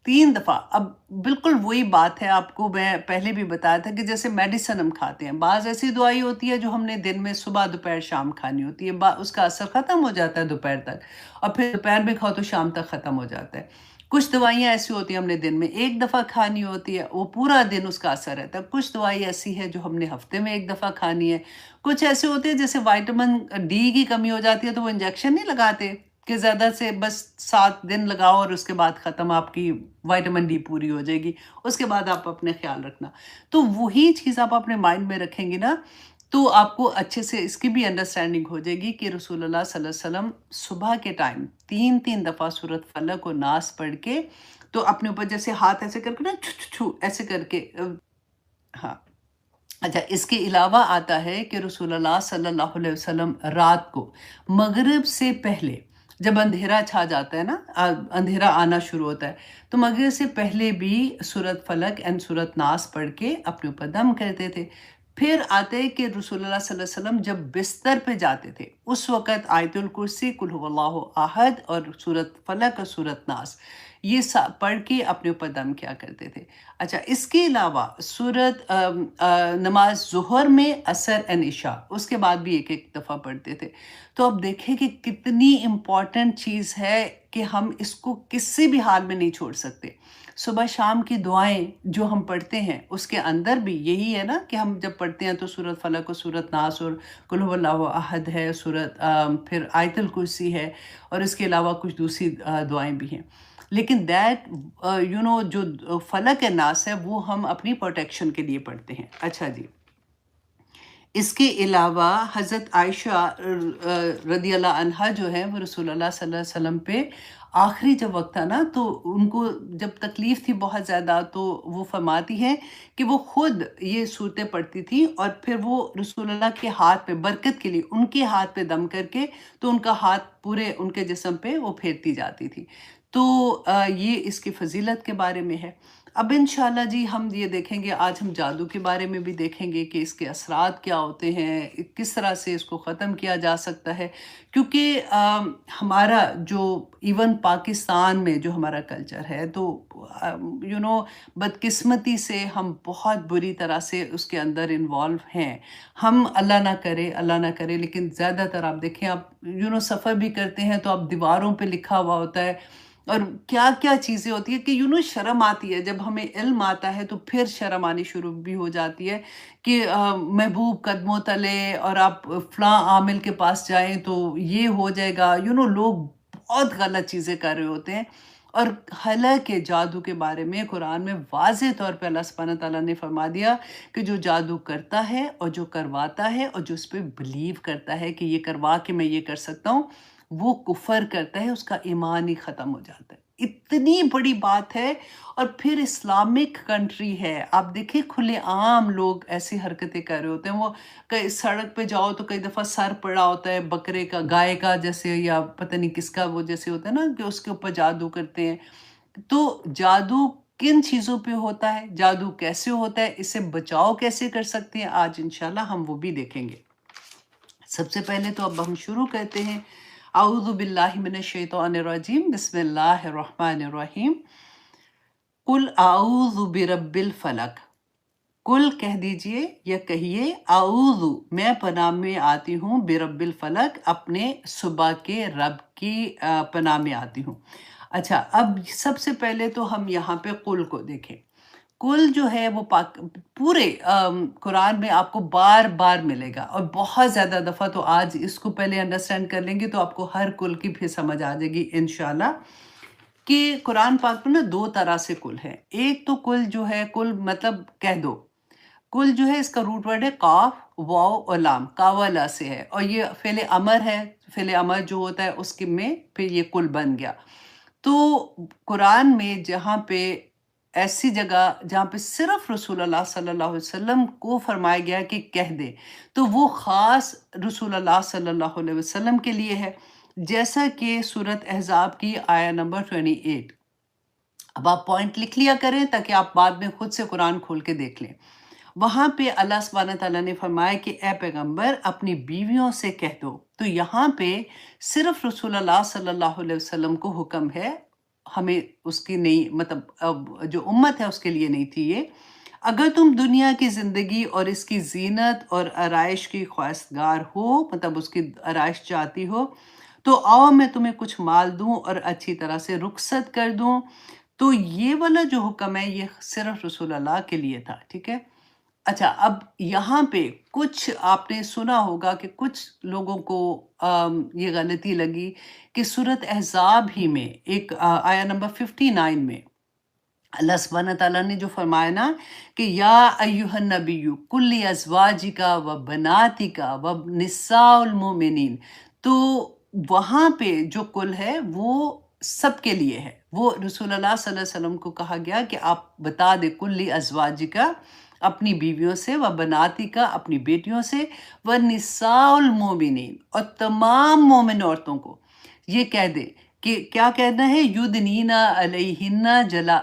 3 दफ़ा, अब बिल्कुल वही बात है, आपको मैं पहले भी बताया था कि जैसे मेडिसिन हम खाते हैं, बाज़ ऐसी दवाई होती है जो हमने दिन में सुबह, दोपहर, शाम खानी होती है। उसका असर ख़त्म हो जाता है दोपहर तक, और फिर दोपहर में खाओ तो शाम तक ख़त्म हो जाता है। कुछ दवाइयाँ ऐसी होती हैं हमने दिन में 1 दफ़ा खानी होती है, वो पूरा दिन उसका असर रहता है। कुछ दवाई ऐसी है जो हमने हफ़्ते में 1 दफ़ा खानी है। कुछ ऐसे होते हैं जैसे विटामिन डी की कमी हो जाती है, तो वो इंजेक्शन नहीं लगाते कि ज़्यादा से बस 7 दिन लगाओ और उसके बाद ख़त्म, आपकी विटामिन डी पूरी हो जाएगी। उसके बाद आप अपने ख़्याल रखना। तो वही चीज़ आप अपने माइंड में रखेंगी ना, तो आपको अच्छे से इसकी भी अंडरस्टैंडिंग हो जाएगी कि रसूलुल्लाह सल्लल्लाहु अलैहि वसल्लम सुबह के टाइम 3-3 दफ़ा सूरत फलक और नास पढ़ के, तो अपने ऊपर जैसे हाथ ऐसे करके ना छू छू छू ऐसे करके हाँ। अच्छा, इसके अलावा आता है कि रसूलुल्लाह सल्लल्लाहु अलैहि वसल्लम रात को मगरिब से पहले, जब अंधेरा छा जाता है ना, अंधेरा आना शुरू होता है, तो मगरिब से पहले भी सूरत फलक एंड सूरत नास पढ़ के अपने ऊपर दम करते थे। फिर आते हैं कि रसूलुल्लाह सल्लल्लाहु अलैहि वसल्लम जब बिस्तर पे जाते थे, उस वक़्त आयतुल कुर्सी, कुल हुवल्लाहु अहद और सूरत फलक और सूरत नास, ये पढ़ के अपने ऊपर दम किया करते थे। अच्छा, इसके अलावा सूरत नमाज ज़ुहर में, असर एंड इशा, उसके बाद भी एक एक दफ़ा पढ़ते थे। तो अब देखें कि कितनी इम्पॉर्टेंट चीज़ है कि हम इसको किसी भी हाल में नहीं छोड़ सकते। सुबह शाम की दुआएं जो हम पढ़ते हैं, उसके अंदर भी यही है ना कि हम जब पढ़ते हैं तो सूरत फलक और सूरत नास और कुल हुवल्लाहु अहद है, फिर आयतुल कुर्सी है, और इसके अलावा कुछ दूसरी दुआएं भी हैं। लेकिन जो फलक है, नास है, वो हम अपनी प्रोटेक्शन के लिए पढ़ते हैं। अच्छा जी, इसके अलावा हज़रत आयशा रदियल्लाहु अन्हा जो है, वो रसूलुल्लाह सल्लल्लाहु अलैहि वसल्लम पे आखिरी जब वक़्त था ना, तो उनको जब तकलीफ़ थी बहुत ज़्यादा, तो वो फरमाती हैं कि वो खुद ये सूरतें पढ़ती थी, और फिर वो रसूलुल्लाह के हाथ पे बरकत के लिए उनके हाथ पे दम करके, तो उनका हाथ पूरे उनके जिस्म पे वो फेरती जाती थी। तो ये इसकी फ़ज़ीलत के बारे में है। अब इंशाल्लाह जी हम ये देखेंगे, आज हम जादू के बारे में भी देखेंगे कि इसके असरात क्या होते हैं, किस तरह से इसको ख़त्म किया जा सकता है। क्योंकि हमारा जो इवन पाकिस्तान में जो हमारा कल्चर है, तो बदकिस्मती से हम बहुत बुरी तरह से उसके अंदर इन्वॉल्व हैं। हम अल्लाह ना करे, लेकिन ज़्यादातर आप देखें, आप सफ़र भी करते हैं तो आप दीवारों पे लिखा हुआ होता है, और क्या-क्या चीज़ें होती हैं कि शर्म आती है, जब हमें इल्म आता है तो फिर शर्म आनी शुरू भी हो जाती है कि महबूब कदमों तले, और आप फ़लाँ आमिल के पास जाएँ तो ये हो जाएगा, लोग बहुत गलत चीज़ें कर रहे होते हैं। और हालाँकि जादू के बारे में कुरान में वाज़ेह तौर पे अल्लाह सुब्हानहू व तआला ने फरमा दिया कि जो जादू करता है और जो करवाता है और जो उस पे बिलीव करता है कि ये करवा के मैं ये कर सकता हूँ, वो कुफ़र करता है, उसका ईमान ही ख़त्म हो जाता है। इतनी बड़ी बात है, और फिर इस्लामिक कंट्री है। आप देखिए खुलेआम लोग ऐसी हरकतें कर रहे होते हैं। वो कई सड़क पे जाओ तो कई दफ़ा सर पड़ा होता है बकरे का, गाय का जैसे, या पता नहीं किसका, वो जैसे होता है ना कि उसके ऊपर जादू करते हैं। तो जादू کن چیزوں پہ ہوتا ہے، جادو کیسے ہوتا ہے، اس سے بچاؤ کیسے کر سکتے ہیں، آج انشاءاللہ ہم وہ بھی دیکھیں گے۔ سب سے پہلے تو اب ہم شروع کرتے ہیں۔ اعوذ باللہ من الشیطان الرجیم، بسم اللہ الرحمن الرحیم۔ قل اعوذ برب الفلق، کل کہہ دیجئے یا کہیے اعوذ، میں پناہ میں آتی ہوں، برب الفلق، اپنے صبح کے رب کی پناہ میں آتی ہوں۔ اچھا، اب سب سے پہلے تو ہم یہاں پہ قل کو دیکھیں۔ کل جو ہے وہ پورے قرآن میں آپ کو بار بار ملے گا، اور بہت زیادہ دفعہ، تو آج اس کو پہلے انڈرسٹینڈ کر لیں گے تو آپ کو ہر کل کی پھر سمجھ آ جائے گی انشاءاللہ، کہ قرآن پاک میں نا دو طرح سے کل ہے۔ ایک تو کل جو ہے، کل مطلب کہہ دو، کل جو ہے اس کا روٹ ورڈ ہے قاف واو اور لام، کاوالا سے ہے، اور یہ فعل امر ہے، فعل امر جو ہوتا ہے اس کے میں پھر یہ کل بن گیا۔ تو قرآن میں جہاں پہ ایسی جگہ جہاں پہ صرف رسول اللہ صلی اللہ علیہ وسلم کو فرمایا گیا کہ کہہ دے، تو وہ خاص رسول اللہ صلی اللہ علیہ وسلم کے لیے ہے، جیسا کہ سورۃ احزاب کی آیہ نمبر 28۔ اب آپ پوائنٹ لکھ لیا کریں تاکہ آپ بعد میں خود سے قرآن کھول کے دیکھ لیں۔ وہاں پہ اللہ سبحانہ تعالیٰ نے فرمایا کہ اے پیغمبر اپنی بیویوں سے کہہ دو، تو یہاں پہ صرف رسول اللہ صلی اللہ علیہ وسلم کو حکم ہے، ہمیں اس کی نہیں، مطلب اب جو امت ہے اس کے لیے نہیں تھی یہ۔ اگر تم دنیا کی زندگی اور اس کی زینت اور آرائش کی خواستگار ہو، مطلب اس کی آرائش چاہتی ہو، تو آؤ میں تمہیں کچھ مال دوں اور اچھی طرح سے رخصت کر دوں۔ تو یہ والا جو حکم ہے یہ صرف رسول اللہ کے لیے تھا، ٹھیک ہے۔ اچھا، اب یہاں پہ کچھ آپ نے سنا ہوگا کہ کچھ لوگوں کو یہ غلطی لگی کہ سورۃ احزاب ہی میں ایک آیہ نمبر 59 میں اللہ سبحانہ تعالیٰ نے جو فرمایا نا کہ یا ایہا النبی کل ازواجکا و بناتکا و نساء المومنین، تو وہاں پہ جو کل ہے وہ سب کے لیے ہے، وہ رسول اللہ صلی اللہ علیہ وسلم کو کہا گیا کہ آپ بتا دے کل ازواجکا، اپنی بیویوں سے، و بناتکا، اپنی بیٹیوں سے، و نساء المومنین، اور تمام مومن عورتوں کو یہ کہہ دے کہ کیا کہنا ہے، یدنینا علیہن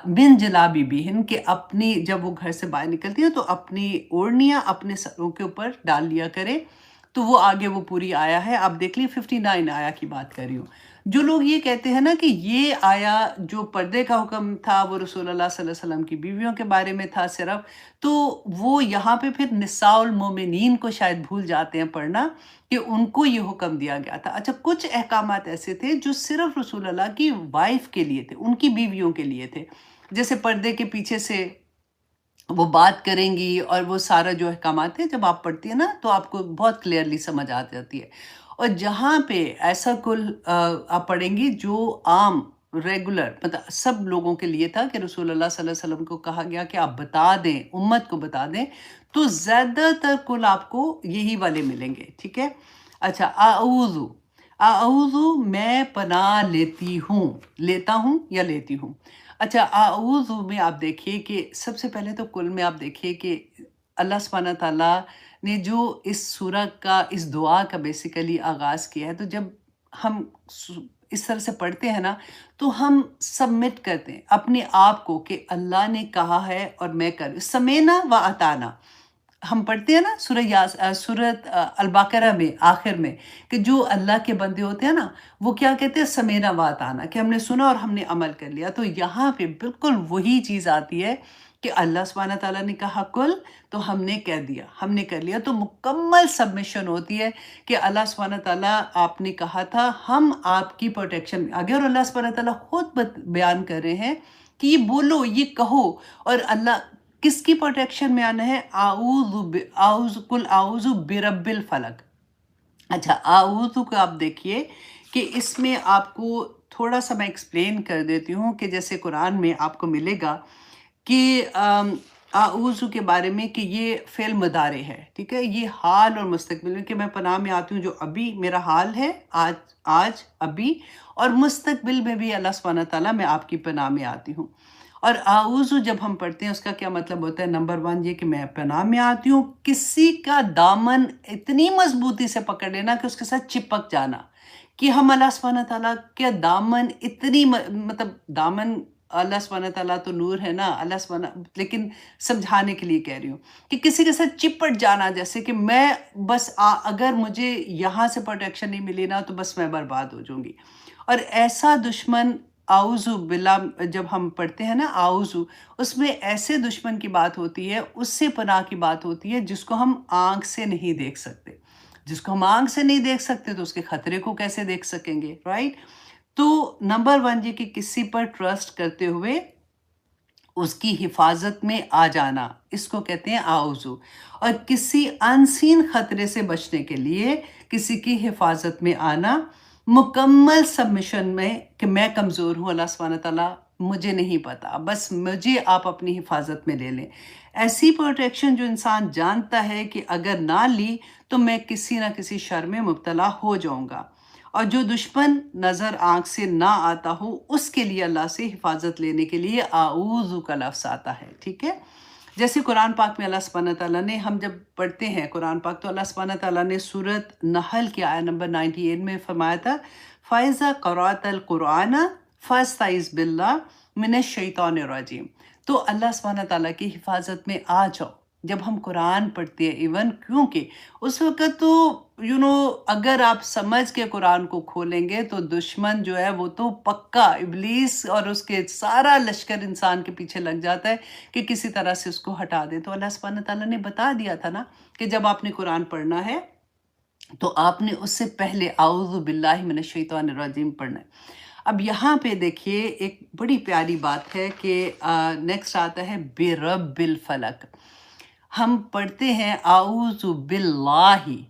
من جلابیبہن، کہ اپنی جب وہ گھر سے باہر نکلتی ہیں تو اپنی اوڑھنیاں اپنے سروں کے اوپر ڈال لیا کرے۔ تو وہ آگے وہ پوری آیا ہے، آپ دیکھ لیے 59 آیا کی بات کر رہی ہوں۔ جو لوگ یہ کہتے ہیں نا کہ یہ آیا جو پردے کا حکم تھا وہ رسول اللہ صلی اللہ علیہ وسلم کی بیویوں کے بارے میں تھا صرف، تو وہ یہاں پہ پھر نساء المومنین کو شاید بھول جاتے ہیں پڑھنا کہ ان کو یہ حکم دیا گیا تھا۔ اچھا، کچھ احکامات ایسے تھے جو صرف رسول اللہ کی وائف کے لیے تھے، ان کی بیویوں کے لیے تھے، جیسے پردے کے پیچھے سے وہ بات کریں گی، اور وہ سارا جو احکامات ہیں جب آپ پڑھتی ہیں نا تو آپ کو بہت کلیئرلی سمجھ آ جاتی ہے۔ اور جہاں پہ ایسا کل آپ پڑھیں گی جو عام ریگولر مطلب سب لوگوں کے لیے تھا کہ رسول اللہ صلی اللہ علیہ وسلم کو کہا گیا کہ آپ بتا دیں، امت کو بتا دیں، تو زیادہ تر کل آپ کو یہی والے ملیں گے، ٹھیک ہے۔ اچھا، اعوذ، اعوذ میں پناہ لیتی ہوں، لیتا ہوں یا لیتی ہوں۔ اچھا، اعوذ میں آپ دیکھیے کہ سب سے پہلے تو کل میں آپ دیکھیے کہ اللہ سبحانہ تعالیٰ نے جو اس سورہ کا، اس دعا کا بیسیکلی آغاز کیا ہے، تو جب ہم اس طرح سے پڑھتے ہیں نا تو ہم سبمٹ کرتے ہیں اپنے آپ کو کہ اللہ نے کہا ہے اور میں سمینا و اطانا۔ ہم پڑھتے ہیں نا سورۃ البقرہ میں آخر میں کہ جو اللہ کے بندے ہوتے ہیں نا وہ کیا کہتے ہیں، سمینا و اطانا، کہ ہم نے سنا اور ہم نے عمل کر لیا۔ تو یہاں پہ بالکل وہی چیز آتی ہے کہ اللہ سبحانہ تعالیٰ نے کہا کل، تو ہم نے کہہ دیا، ہم نے کر لیا، تو مکمل سبمیشن ہوتی ہے کہ اللہ سبحانہ تعالیٰ آپ نے کہا تھا، ہم آپ کی پروٹیکشن آگے، اور اللہ سبحانہ تعالیٰ خود بیان کر رہے ہیں کہ یہ بولو، یہ کہو، اور اللہ کس کی پروٹیکشن میں آنا ہے، کل اعوذ برب الفلق۔ اچھا، اعوذ کو آپ دیکھیے کہ اس میں آپ کو تھوڑا سا میں ایکسپلین کر دیتی ہوں کہ جیسے قرآن میں آپ کو ملے گا کہ اعوذ کے بارے میں کہ یہ فعل مضارع ہے، ٹھیک ہے، یہ حال اور مستقبل میں، کہ میں پناہ میں آتی ہوں جو ابھی میرا حال ہے، آج ابھی، اور مستقبل میں بھی اللہ سبحانہ تعالیٰ میں آپ کی پناہ میں آتی ہوں۔ اور اعوذ جب ہم پڑھتے ہیں اس کا کیا مطلب ہوتا ہے، نمبر 1 یہ کہ میں پناہ میں آتی ہوں کسی کا دامن اتنی مضبوطی سے پکڑ لینا کہ اس کے ساتھ چپک جانا، کہ ہم اللہ سبحانہ تعالیٰ کے دامن اتنی مطلب دامن अल्लाह सुब्हानहू तआला तो नूर है ना, अल्लाह सुब्हाना, लेकिन समझाने के लिए कह रही हूँ कि किसी के साथ चिपट जाना, जैसे कि मैं बस अगर मुझे यहाँ से प्रोटेक्शन नहीं मिली ना तो बस मैं बर्बाद हो जाऊँगी। और ऐसा दुश्मन, आऊज़ु बिल्लाह, जब हम पढ़ते हैं ना आऊज़ु, उसमें ऐसे दुश्मन की बात होती है, उससे पनाह की बात होती है जिसको हम आँख से नहीं देख सकते। जिसको हम आँख से नहीं देख सकते तो उसके खतरे को कैसे देख सकेंगे, राइट? तो नंबर 1 ये कि किसी पर ट्रस्ट करते हुए उसकी हिफाज़त में आ जाना, इसको कहते हैं आउज़ू। और किसी अनसीन खतरे से बचने के लिए किसी की हिफाज़त में आना, मुकम्मल सबमिशन में कि मैं कमज़ोर हूँ अल्लाह सुब्हानहू तआला, मुझे नहीं पता, बस मुझे आप अपनी हिफाज़त में ले लें। ऐसी प्रोटेक्शन जो इंसान जानता है कि अगर ना ली तो मैं किसी न किसी शर में मुब्तला हो जाऊँगा। और जो दुश्मन नज़र आँख से ना आता हो, उसके लिए अल्लाह से हिफाज़त लेने के लिए आऊज़ु का लफ्ज़ आता है, ठीक है? जैसे कुरान पाक में अल्लाह सुब्हानहू तआला ने, हम जब पढ़ते हैं कुरान पाक, तो अल्लाह सुब्हानहू तआला ने सूरत नहल की आयत नंबर 98 में फरमाया था, फ़ाइज़ा क़रअतल क़ुरआन फ़स्तइज़ बिल्लाह मिनश शैतानिर रजीम। तो अल्लाह सुब्हानहू तआला की हिफाज़त में आ जाओ जब हम कुरान पढ़ते हैं, इवन क्योंकि उस वक़्त तो अगर आप समझ के कुरान को खोलेंगे तो दुश्मन जो है वो तो पक्का इब्लीस और उसके सारा लश्कर इंसान के पीछे लग जाता है कि किसी तरह से उसको हटा दे। तो अल्लाह सुब्हानहू तआला ने बता दिया था ना कि जब आपने कुरान पढ़ना है तो आपने उससे पहले आऊज़ु बिल्लाहि मिनश शैतानिर रजीम पढ़ना है। अब यहाँ पे देखिए एक बड़ी प्यारी बात है कि नेक्स्ट आता है बिरब्बिल फलक। हम पढ़ते हैं आऊज़ु बिल्लाही,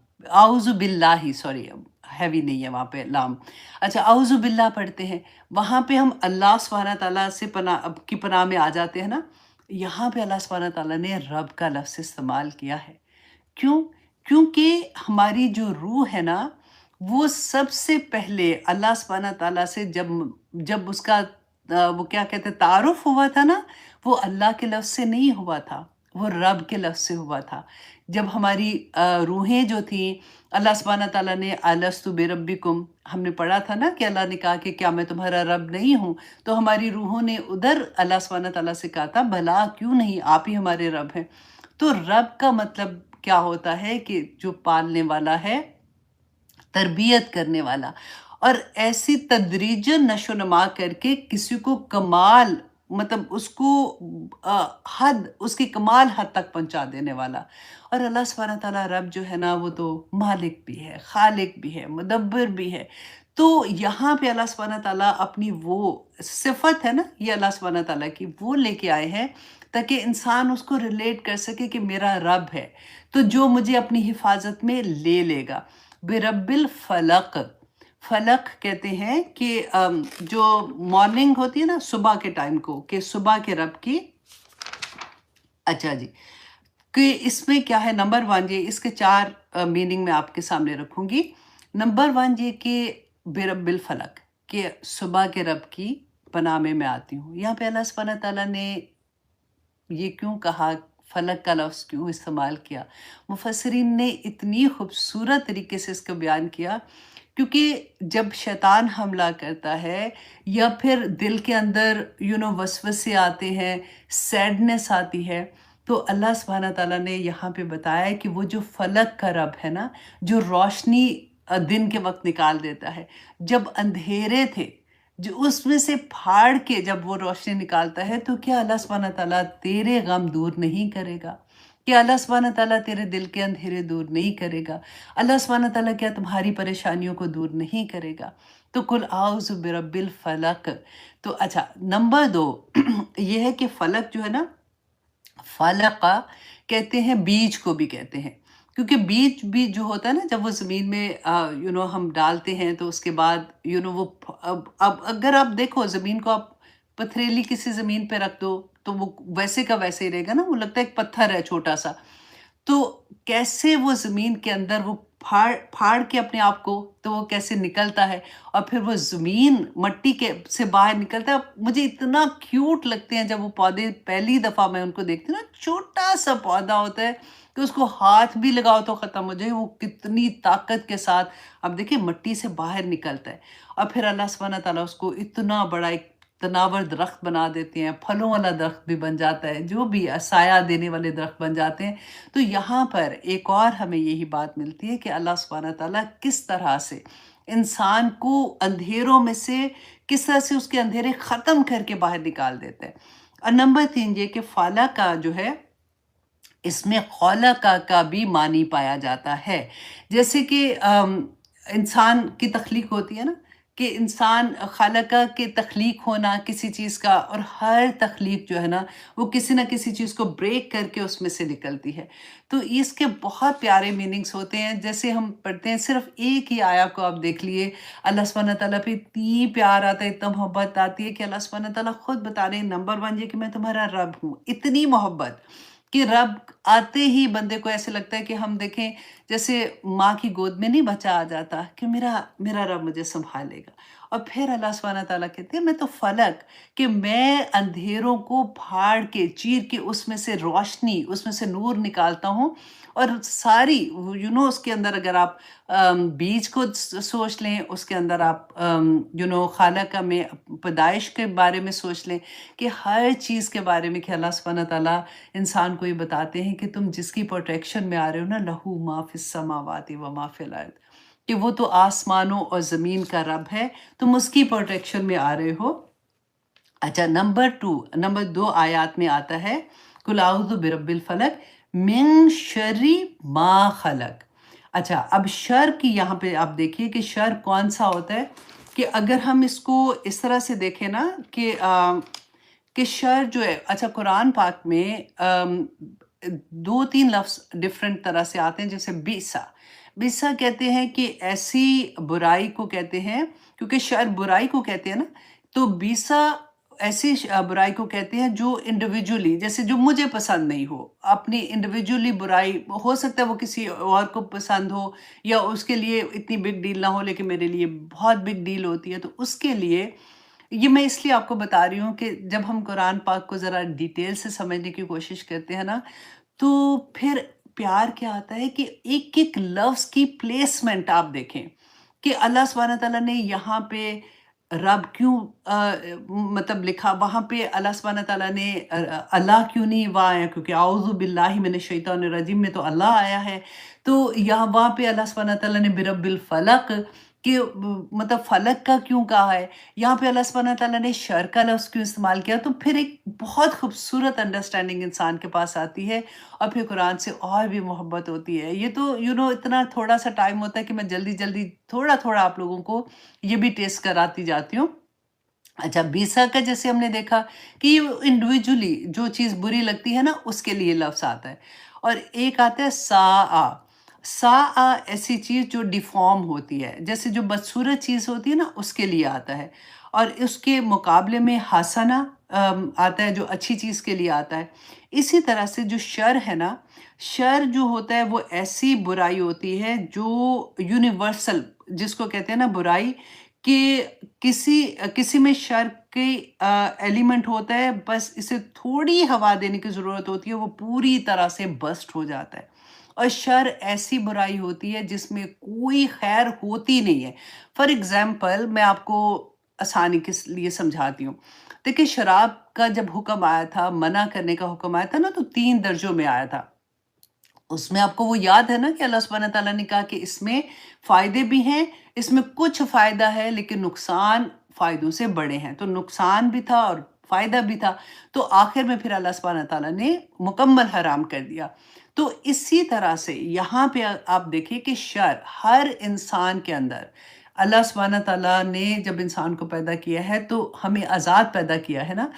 सॉरी हैवी नहीं है वहाँ पे लाम। अच्छा, आऊज़ु बिल्लाह पढ़ते हैं, वहाँ पे हम अल्लाह सुब्हानहू तआला से की पनाह में आ जाते हैं ना। यहाँ पे अल्लाह सुब्हानहू तआला ने रब का लफ्ज़ इस्तेमाल किया है। क्यों? क्योंकि हमारी जो रूह है ना, वो सबसे पहले अल्लाह सुब्हानहू तआला से जब जब उसका वो क्या कहते हैं तारुफ़ हुआ था ना, वो अल्लाह के लफ्ज़ से नहीं हुआ था, वो रब के लफ्ज़ से हुआ था। जब हमारी रूहें जो थीं, अल्लाह सुब्हानहू तआला ने अलस्तु बिरब्बिकुम, हमने पढ़ा था ना कि अल्लाह ने कहा कि क्या मैं तुम्हारा रब नहीं हूँ? तो हमारी रूहों ने उधर अल्लाह सुब्हानहू तआला से कहा था, भला क्यों नहीं, आप ही हमारे रब हैं। तो रब का मतलब क्या होता है कि जो पालने वाला है, तरबियत करने वाला, और ऐसी तदरीजन नशो-नमा करके किसी को कमाल, मतलब उसको उसकी कमाल हद तक पहुँचा देने वाला। और अल्लाह सुब्हानहू तआला रब जो है ना, वो तो मालिक भी है, खालिक भी है, मुदब्बिर भी है। तो यहाँ पे अल्लाह सुब्हानहू तआला अपनी वो सिफ़त है ना, ये अल्लाह सुब्हानहू तआला की, वो लेके आए हैं ताकि इंसान उसको रिलेट कर सके कि मेरा रब है, तो जो मुझे अपनी हिफाज़त में ले लेगा। बिरब्बिल फलक, फलक कहते हैं कि जो मॉर्निंग होती है ना सुबह के टाइम को, कि सुबह के रब की। अच्छा जी, कि इसमें क्या है, नंबर 1 ये, इसके 4 मीनिंग मैं आपके सामने रखूँगी। नंबर 1 ये कि बिरब्बिल फलक, कि सुबह के रब की पनाह में मैं आती हूँ। यहाँ पे अल्लाह सुब्हानहू तआला ने ये क्यों कहा, फलक का लफ्ज़ क्यों इस्तेमाल किया? मुफस्सिरीन ने इतनी खूबसूरत तरीके से इसको बयान किया, क्योंकि जब शैतान हमला करता है या फिर दिल के अंदर वसवसे आते हैं, सैडनेस आती है, तो अल्लाह सुब्हानहू तआला ने यहाँ पे बताया कि वो जो फलक का रब है ना, जो रोशनी दिन के वक़्त निकाल देता है। जब अंधेरे थे, जो उसमें से फाड़ के जब वो रोशनी निकालता है, तो क्या अल्लाह सुब्हानहू तआला तेरे गम दूर नहीं करेगा? क्या अल्लाह सुब्हानहू तआला तेरे दिल के अंधेरे दूर नहीं करेगा? अल्लाह सुब्हानहू तआला क्या तुम्हारी परेशानियों को दूर नहीं करेगा? तो कुल आऊज़ु बिरब्बिल फलक। तो अच्छा, नंबर 2 ये है कि फलक जो है ना, फलका कहते हैं, बीज को भी कहते हैं, क्योंकि बीज भी जो होता है ना, जब वो ज़मीन में हम डालते हैं तो उसके बाद वो अब अगर आप देखो ज़मीन को, आप पथरीली किसी ज़मीन पे रख दो तो वो वैसे का वैसे ही रहेगा ना, वो लगता है एक पत्थर है छोटा-सा। तो कैसे वो ज़मीन के अंदर वो फाड़ फाड़ के अपने आप को, तो वो कैसे निकलता है, और फिर वो ज़मीन मट्टी के से बाहर निकलता है। मुझे इतना क्यूट लगते हैं जब वो पौधे, पहली दफ़ा मैं उनको देखती हूँ ना, छोटा-सा पौधा होता है कि उसको हाथ भी लगाओ तो ख़त्म हो जाए, वो कितनी ताकत के साथ, अब देखिए, मट्टी से बाहर निकलता है, और फिर अल्लाह सुब्हानहू तआला उसको इतना बड़ा एक तनावर दरख्त बना देते हैं, फलों वाला दरख्त भी बन जाता है, जो भी साया देने वाले दरख्त बन जाते हैं। तो यहाँ पर एक और हमें यही बात मिलती है कि अल्लाह सुब्हानहू व तआला किस तरह से इंसान को अंधेरों में से किस तरह से उसके अंधेरे ख़त्म करके बाहर निकाल देता है। और नंबर 3 ये कि फ़ाला का जो है इसमें खौला का भी मानी पाया जाता है। जैसे कि इंसान की तख्लीक होती है ना, कि इंसान खालका के तख्लीक होना किसी चीज़ का, और हर तख्लीक जो है ना वो किसी न किसी चीज़ को ब्रेक करके उसमें से निकलती है। तो इसके बहुत प्यारे मीनिंग्स होते हैं। जैसे हम पढ़ते हैं, सिर्फ़ एक ही आया को आप देख लिए, अल्लाह सुब्हानहू व तआला पे इतनी प्यार आता है, इतना मोहब्बत आती है कि अल्लाह सुब्हानहू व तआला खुद बता रहे हैं, नंबर 1 ये कि मैं तुम्हारा रब हूँ। इतनी मोहब्बत कि रब आते ही बंदे को ऐसे लगता है कि हम देखें जैसे माँ की गोद में नहीं बच्चा आ जाता कि मेरा मेरा रब मुझे सँभालेगा। और फिर अल्लाह सुब्हानहू व तआला कहते हैं मैं तो फलक, कि मैं अंधेरों को फाड़ के, चीर के उसमें से रोशनी, उसमें से नूर निकालता हूँ। और सारी उसके अंदर अगर आप बीज को सोच लें, उसके अंदर आप खालका में पैदाइश के बारे में सोच लें, कि हर चीज़ के बारे में कि अल्लाह सुब्हानहू व तआला इंसान को ये बताते हैं कि तुम जिसकी प्रोटेक्शन में आ रहे हो ना, लहू मा फिस समावाति व मा फिल अर्द, कि वो तो आसमानों और ज़मीन का रब है, तुम उसकी प्रोटेक्शन में आ रहे हो। अच्छा, नंबर 2 आयत में आता है, कुल आऊज़ु बिरब्बिल फलक मिन शर्रि मा खलक। अच्छा, अब शर की यहाँ पे आप देखिए कि शर कौन-सा होता है, कि अगर हम इसको इस तरह से देखें ना कि शर जो है, अच्छा कुरान पाक में 2-3 लफ्ज़ डिफरेंट तरह से आते हैं, जैसे बिसा। बिसा कहते हैं कि ऐसी बुराई को कहते हैं, क्योंकि शर बुराई को कहते हैं ना, तो बिसा ऐसी बुराई को कहते हैं जो इंडिविजुअली, जैसे जो मुझे पसंद नहीं हो, अपनी इंडिविजुअली बुराई, हो सकता है वो किसी और को पसंद हो या उसके लिए इतनी बिग डील ना हो, लेकिन मेरे लिए बहुत बिग डील होती है, तो उसके लिए ये मैं इसलिए आपको बता रही हूँ कि जब हम कुरान पाक को ज़रा डिटेल से समझने की कोशिश करते हैं ना, तो फिर प्यार क्या आता है कि एक-एक लफ्ज़ की प्लेसमेंट आप देखें, कि अल्लाह सुब्हानहू व तआला ने यहाँ पे रब क्यों मतलब लिखा, वहाँ पे अल्लाह सुब्हानहू व तआला ने अल्लाह क्यों नहीं वहाँ आया, क्योंकि औज़ु बिल्लाहि मिनश शैतानिर रजीम में तो अल्लाह आया है। तो यहाँ वहाँ पे अल्लाह सुब्हानहू व तआला ने बिरब्बिल फलक, कि मतलब फलक का क्यों कहा है, यहाँ पे अल्लाह सुब्हानहू व तआला ने शर का लफ्ज़ क्यों इस्तेमाल किया, तो फिर एक बहुत खूबसूरत अंडरस्टैंडिंग इंसान के पास आती है, और फिर कुरान से और भी मोहब्बत होती है। ये तो इतना थोड़ा-सा टाइम होता है कि मैं जल्दी-जल्दी थोड़ा-थोड़ा आप लोगों को ये भी टेस्ट कराती जाती हूँ। अच्छा, बीसा का जैसे हमने देखा कि ये इंडिविजुअली जो चीज़ बुरी लगती है ना, उसके लिए लफ्ज़ आता है। और एक आता है साआ। साआ ऐसी चीज़ जो डिफ़ॉर्म होती है, जैसे जो बदसूरत चीज़ होती है ना, उसके लिए आता है। और उसके मुकाबले में हसना आता है, जो अच्छी चीज़ के लिए आता है। इसी तरह से जो शर है ना, शर जो होता है वो ऐसी बुराई होती है जो यूनिवर्सल, जिसको कहते हैं ना बुराई, कि किसी में शर के एलिमेंट होता है, बस इसे थोड़ी हवा देने की ज़रूरत होती है, वो पूरी तरह से बस्ट हो जाता है। और शर ऐसी बुराई होती है जिसमें कोई खैर होती नहीं है। फॉर एग्ज़ाम्पल मैं आपको आसानी के लिए समझाती हूँ। देखिए, शराब का जब हुक्म आया था, मना करने का हुक्म आया था ना, तो 3 दर्जों में आया था। उसमें आपको वो याद है ना कि अल्लाह सुब्हानहू व तआला ने कहा कि इसमें फ़ायदे भी हैं, इसमें कुछ फ़ायदा है, लेकिन नुकसान फ़ायदों से बड़े हैं। तो नुकसान भी था और फ़ायदा भी था। तो आखिर में फिर अल्लाह सुब्हानहू व तआला ने मुकम्मल हराम कर दिया। तो इसी तरह से यहाँ पे आप देखिए कि शर हर इंसान के अंदर, अल्लाह सुब्हानहू व तआला ने जब इंसान को पैदा किया है तो हमें आज़ाद पैदा किया है ना,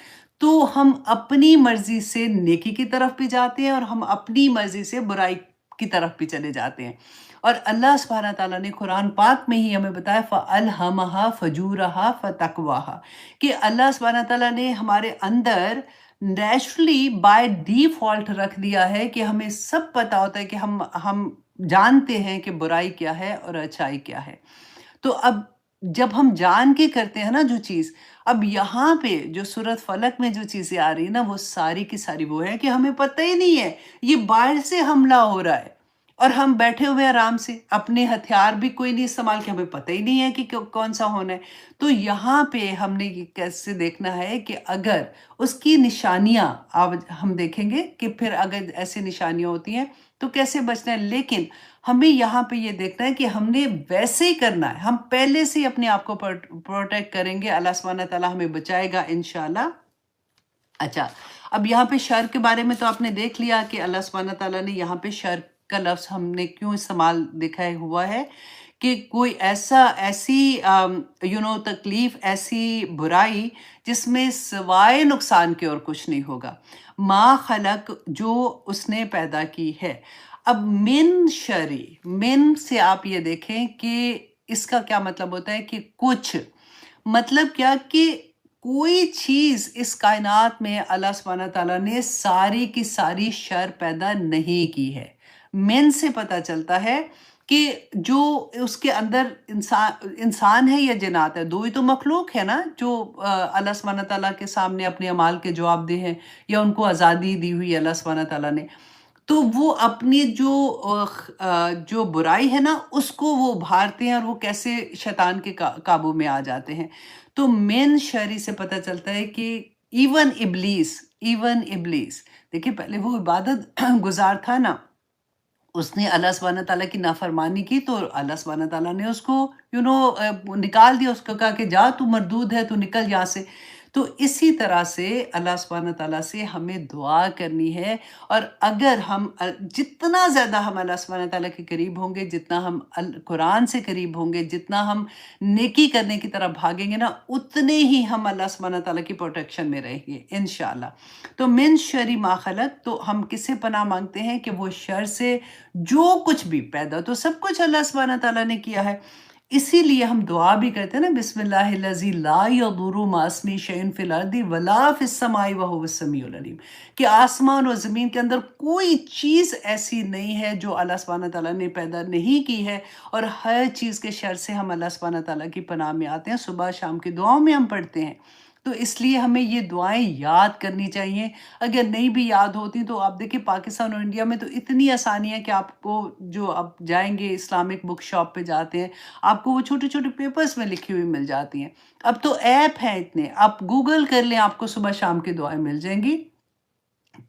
तो हम अपनी मर्ज़ी से नेकी की तरफ भी जाते हैं और हम अपनी मर्ज़ी से बुराई की तरफ भी चले जाते हैं। और अल्लाह सुब्हानहू व तआला ने कुरान पाक में ही हमें बताया, फ़अल्हमहा फ़जूरहा फ़तक़वाहा, कि अल्लाह सुब्हानहू व तआला ने हमारे अंदर नेचुरली बाय डिफ़ॉल्ट रख दिया है कि हमें सब पता होता है कि हम जानते हैं कि बुराई क्या है और अच्छाई क्या है। तो अब जब हम जान के करते हैं ना जो चीज़, अब यहाँ पे जो सूरत फलक में जो चीज़ें आ रही है ना, वो सारी की सारी वो है कि हमें पता ही नहीं है, ये बाहर से हमला हो रहा है। और हम बैठे हुए हैं आराम से, अपने हथियार भी कोई नहीं इस्तेमाल किया, हमें पता ही नहीं है कि कौन सा होना है। तो यहाँ पे हमने ये कैसे देखना है कि अगर उसकी निशानियां अब हम देखेंगे कि फिर अगर ऐसी निशानियां होती हैं तो कैसे बचना है। लेकिन हमें यहाँ पे ये देखना है कि हमने वैसे ही करना है, हम पहले से ही अपने आप को प्रोटेक्ट करेंगे, अल्लाह सुब्हानहू व तआला हमें बचाएगा इंशाल्लाह। अच्छा, अब यहाँ पे शर के बारे में तो आपने देख लिया कि अल्लाह सुब्हानहू व तआला ने यहाँ पे शर का लफ्ज़ हमने क्यों इस्तेमाल देखा है हुआ है कि कोई ऐसी तकलीफ़, ऐसी बुराई जिसमें सिवाय नुकसान के और कुछ नहीं होगा। मा खलक जो उसने पैदा की है। अब मिन से आप ये देखें कि इसका क्या मतलब होता है कि कुछ, मतलब क्या कि कोई चीज़ इस कायनात में अल्लाह सुब्हानहू व तआला ने सारी की सारी शर पैदा नहीं की है। मिन से पता चलता है कि जो उसके अंदर इंसान है या जिन्नात है, 2 ही तो मखलूक है ना जो अल्लाह सुब्हानहू व तआला के सामने अपने अमाल के जवाबदेह हैं या उनको आज़ादी दी हुई है अल्लाह सुब्हानहू व तआला ने। तो वो अपनी जो बुराई है ना उसको वो उभारते हैं और वो कैसे शैतान के काबू में आ जाते हैं। तो मेन शरी से पता चलता है कि इवन इब्लीस देखिए पहले वो इबादत गुजार था ना, उसने अल्लाह सुब्हानहू व तआला की नाफरमानी की तो अल्लाह सुब्हानहू व तआला ने उसको निकाल दिया, उसको कहा कि जा तू मरदूद है, तू निकल यहाँ से। तो इसी तरह से अल्लाह सुब्हानहू व तआला से हमें दुआ करनी है। और अगर हम जितना ज़्यादा हम अल्लाह सुब्हानहू व तआला के करीब होंगे, जितना हम कुरान से करीब होंगे, जितना हम नेकी करने की तरफ भागेंगे ना, उतने ही हम अल्लाह सुब्हानहू व तआला की प्रोटेक्शन में रहेंगे इंशाल्लाह। तो मिन शर्रि मा खलक, तो हम किससे पनाह मांगते हैं कि वो शर से जो कुछ भी पैदा, तो सब कुछ अल्लाह सुब्हानहू व तआला ने किया है। इसीलिए हम दुआ भी करते हैं ना, बिस्मिल्लाहिल्लज़ी ला यदुर्रु मा अस्मी शैइन फिल अर्दि वला फिस समाई व हुवस समीउल अलीम, कि आसमान और ज़मीन के अंदर कोई चीज़ ऐसी नहीं है जो अल्लाह सुब्हानहू व तआला ने पैदा नहीं की है, और हर चीज़ के शर से हम अल्लाह सुब्हानहू व तआला की पनाह में आते हैं। सुबह शाम की दुआओं में हम पढ़ते हैं। तो इसलिए हमें ये दुआएं याद करनी चाहिए। अगर नहीं भी याद होती तो आप देखिए पाकिस्तान और इंडिया में तो इतनी आसानी है कि आपको, जो आप जाएंगे इस्लामिक बुक शॉप पे जाते हैं, आपको वो छोटे छोटे पेपर्स में लिखी हुई मिल जाती हैं। अब तो ऐप हैं इतने, आप गूगल कर लें, आपको सुबह शाम की दुआएं मिल जाएंगी।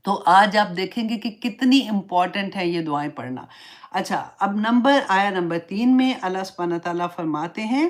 तो आज आप देखेंगे कि कितनी इम्पॉर्टेंट है ये दुआएं पढ़ना। अच्छा, अब आया नंबर 3 में अल्लाह सुब्हानहू व तआला फरमाते हैं,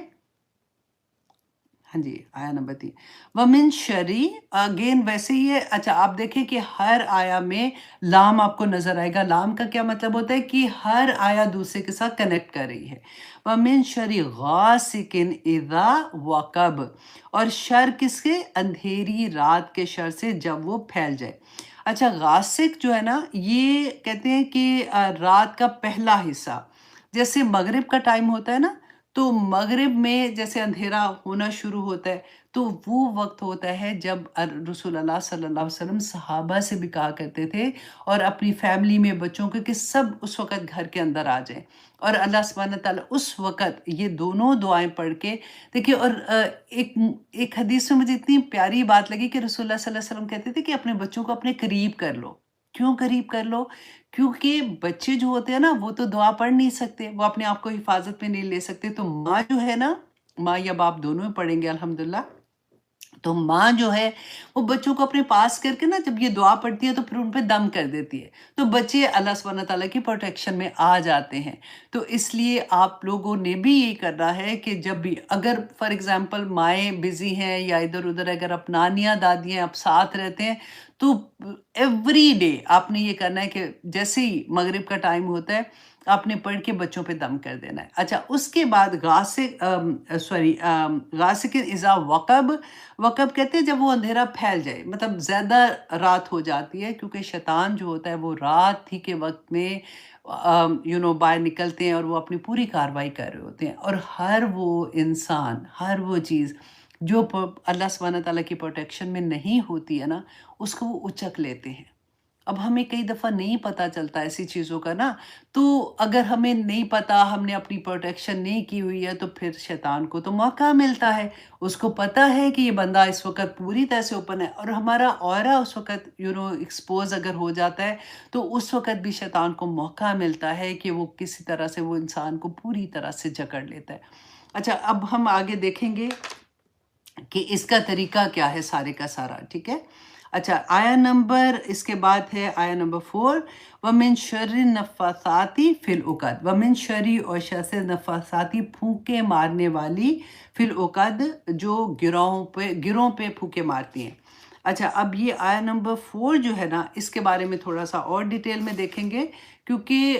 हाँ जी, आया नंबर 3, वमिन शर्री, अगेन वैसे ही है। अच्छा, आप देखें कि हर आया में लाम आपको नजर आएगा। लाम का क्या मतलब होता है कि हर आया दूसरे के साथ कनेक्ट कर रही है। वमिन शर्री गासिकिन इज़ा वक़ब, और शर किसके, अंधेरी रात के शर से जब वो फैल जाए। अच्छा, गासिक जो है ना, ये कहते हैं कि रात का पहला हिस्सा, जैसे मगरिब का टाइम होता है ना, तो मगरिब में जैसे अंधेरा होना शुरू होता है, तो वो वक़्त होता है जब रसूल अल्लाह सल्लल्लाहु अलैहि वसल्लम सहाबा से भी कहा करते थे और अपनी फैमिली में बच्चों के कि सब उस वक़्त घर के अंदर आ जाएँ। और अल्लाह सुब्हानहू व तआला उस वक़्त ये दोनों दुआएँ पढ़ के देखिए। और एक हदीस में मुझे इतनी प्यारी बात लगी कि रसूलुल्लाह सल्लल्लाहु अलैहि वसल्लम कहते थे कि अपने बच्चों को अपने करीब कर लो। क्यों करीब कर लो? क्योंकि बच्चे जो होते हैं ना, वो तो दुआ पढ़ नहीं सकते, वो अपने आप को हिफाज़त में नहीं ले सकते। तो माँ जो है ना, माँ या बाप दोनों ही पढ़ेंगे अल्हम्दुलिल्लाह। तो माँ जो है वो बच्चों को अपने पास करके ना, जब ये दुआ पढ़ती है तो फिर उन पे दम कर देती है, तो बच्चे अल्लाह सुब्हानहू व तआला की प्रोटेक्शन में आ जाते हैं। तो इसलिए आप लोगों ने भी ये करना है कि जब भी, अगर फॉर एग्जांपल माएँ बिज़ी हैं या इधर-उधर, अगर आप नानियाँ, दादियाँ आप साथ रहते हैं, तो एवरी डे आपने ये करना है कि जैसे ही मगरिब का टाइम होता है, आपने पढ़ के बच्चों पे दम कर देना है। अच्छा, उसके बाद गासिकिन इज़ा वक़ब, वक़ब कहते हैं जब वो अंधेरा फैल जाए, मतलब ज़्यादा रात हो जाती है, क्योंकि शैतान जो होता है वो रात ही के वक़्त में बाहर निकलते हैं और वो अपनी पूरी कार्रवाई कर रहे होते हैं। और हर वो इंसान, हर वो चीज़ जो अल्लाह सुब्हानहू व तआला की प्रोटेक्शन में नहीं होती है ना, उसको वो उचक लेते हैं। اب ہمیں کئی دفعہ نہیں پتا چلتا ایسی چیزوں کا نا، تو اگر ہمیں نہیں پتا، ہم نے اپنی پروٹیکشن نہیں کی ہوئی ہے، تو پھر شیطان کو تو موقع ملتا ہے۔ اس کو پتا ہے کہ یہ بندہ اس وقت پوری طرح سے اوپن ہے، اور ہمارا آرا اس وقت ایکسپوز اگر ہو جاتا ہے، تو اس وقت بھی شیطان کو موقع ملتا ہے کہ وہ کسی طرح سے وہ انسان کو پوری طرح سے جکڑ لیتا ہے۔ اچھا، اب ہم آگے دیکھیں گے کہ اس کا طریقہ کیا ہے سارے کا سارا، ٹھیک ہے؟ اچھا، آیا نمبر اس کے بعد ہے آیا نمبر 4، وَمِن شَرِّ النَّفَّاثَاتِ فِي الْعُقَدِ، وَمِن شَرِّ اور شر سے نفاساتی پھونکے مارنے والی فی العقد جو گروہوں پہ پھونکے مارتی ہیں۔ اچھا، اب یہ آیا نمبر 4 جو ہے نا، اس کے بارے میں تھوڑا سا اور ڈیٹیل میں دیکھیں گے، کیونکہ